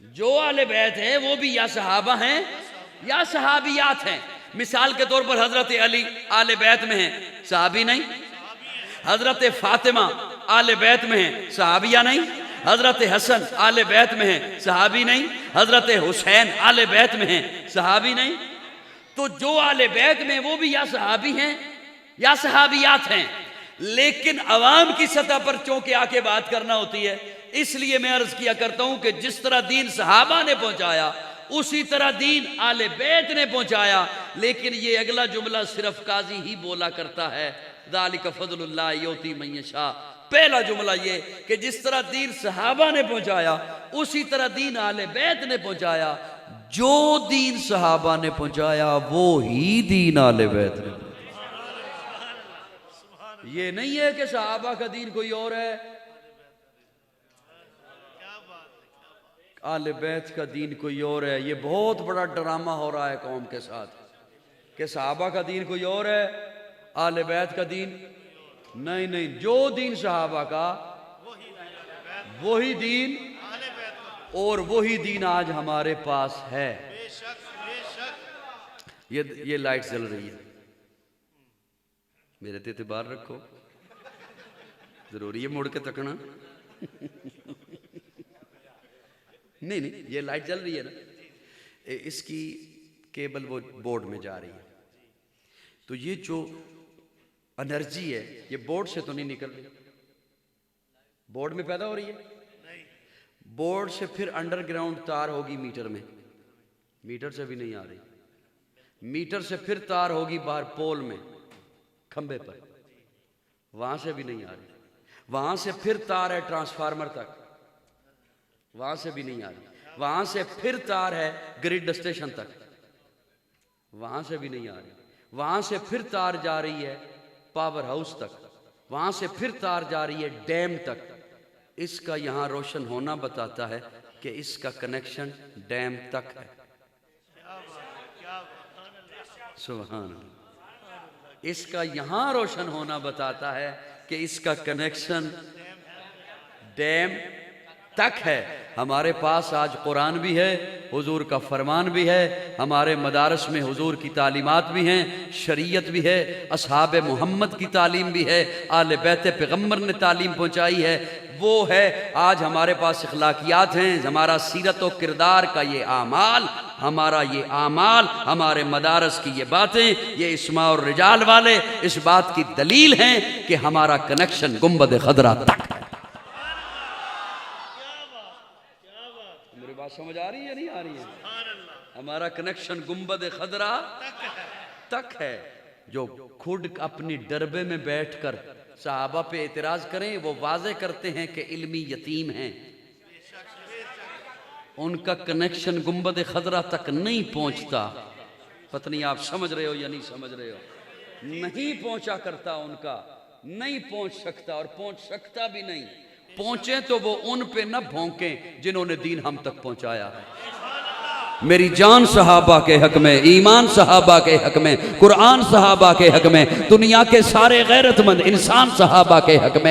जो अहले बैत है वो भी या सहाबा हैं या सहाबियात हैं। मिसाल के तौर पर हजरत अली आले बैत में है, सहाबी नहीं। हजरत फातिमा आले बैत में है, सहाबिया नहीं। हजरत हसन आले बैत में है, सहाबी नहीं। हजरत हुसैन आले बैत में है, सहाबी नहीं। तो जो आले बैत में वो भी या सहाबी हैं या सहाबियात हैं, लेकिन अवाम की सतह पर चौंके आके बात करना होती है। इसलिए मैं अर्ज किया करता हूं कि जिस तरह दीन सहाबा ने पहुंचाया उसी तरह दीन आले बैत ने पहुंचाया। लेकिन ये अगला जुमला सिर्फ काजी ही बोला करता है, ज़ालिका फ़ज़लुल्लाह युती मन यशा। पहला जुमला ये कि जिस तरह दीन सहाबा ने पहुंचाया उसी तरह दीन आले बैत ने पहुंचाया। जो दीन सहाबा ने पहुंचाया वो ही दीन आले बैत ने। ये नहीं है कि सहाबा का दीन कोई और है, आले बैत का दीन कोई और है। ये बहुत बड़ा ड्रामा हो रहा है कौम के साथ कि सहाबा का दीन कोई और है, आले बैत का दीन नहीं। नहीं, जो दीन सहाबा का वही दीन और वही दीन आज हमारे पास है। ये लाइट जल रही है, मेरे ते बाहर रखो, जरूरी है मुड़ के तकना। नहीं, ये लाइट जल रही है ना, इसकी केबल वो बोर्ड में जा रही है। तो ये जो एनर्जी है ये बोर्ड से तो नहीं निकल रही, बोर्ड में पैदा हो रही है। बोर्ड से फिर अंडरग्राउंड तार होगी मीटर में, मीटर से भी नहीं आ रही। मीटर से फिर तार होगी बाहर पोल में, खंबे पर, वहां से भी नहीं आ रही। वहां से फिर तार है ट्रांसफार्मर तक, वहां से भी नहीं आ रही। वहां से फिर तार है ग्रिड स्टेशन तक, वहां से भी नहीं आ रही। वहां से फिर तार जा रही है पावर हाउस तक, वहां से फिर तार जा रही है डैम तक। इसका यहां रोशन होना बताता है कि इसका कनेक्शन डैम तक है। सुभान अल्लाह। इसका यहां रोशन होना बताता है कि इसका कनेक्शन डैम तक है। हमारे पास आज कुरान भी है, हुजूर का फरमान भी है, हमारे मदारस में हुजूर की तालीमात भी हैं, शरीयत भी है, असहाब मोहम्मद की तालीम भी है, आले बैत पैगम्बर ने तालीम पहुंचाई है, वो है। आज हमारे पास इखलाकियात हैं, हमारा सीरत व किरदार का ये आमाल, हमारा ये आमाल, हमारे मदारस की ये बातें, ये इस्मा और रिजाल वाले इस बात की दलील हैं कि हमारा कनेक्शन गुंबद खदरा तक है। मेरी बात समझ आ रही है नहीं आ रही है? हमारा कनेक्शन गुंबद खदरा तक है। जो खुद अपनी डरबे में बैठकर सहाबा पे एतराज करें, वो वाजे करते हैं कि इल्मी यतीम हैं, उनका कनेक्शन गुंबद खदरा तक नहीं पहुंचता। पता नहीं आप समझ रहे हो या नहीं समझ रहे हो? नहीं पहुंचा करता, उनका नहीं पहुंच सकता और पहुंच सकता भी नहीं। पहुंचे तो वो उन पे न भौंकें जिन्होंने दीन हम तक पहुंचाया है। मेरी जान सहाबा के हक में, ईमान सहाबा के हक में, कुरान सहाबा के हक में, दुनिया के सारे गैरतमंद इंसान सहाबा के हक में।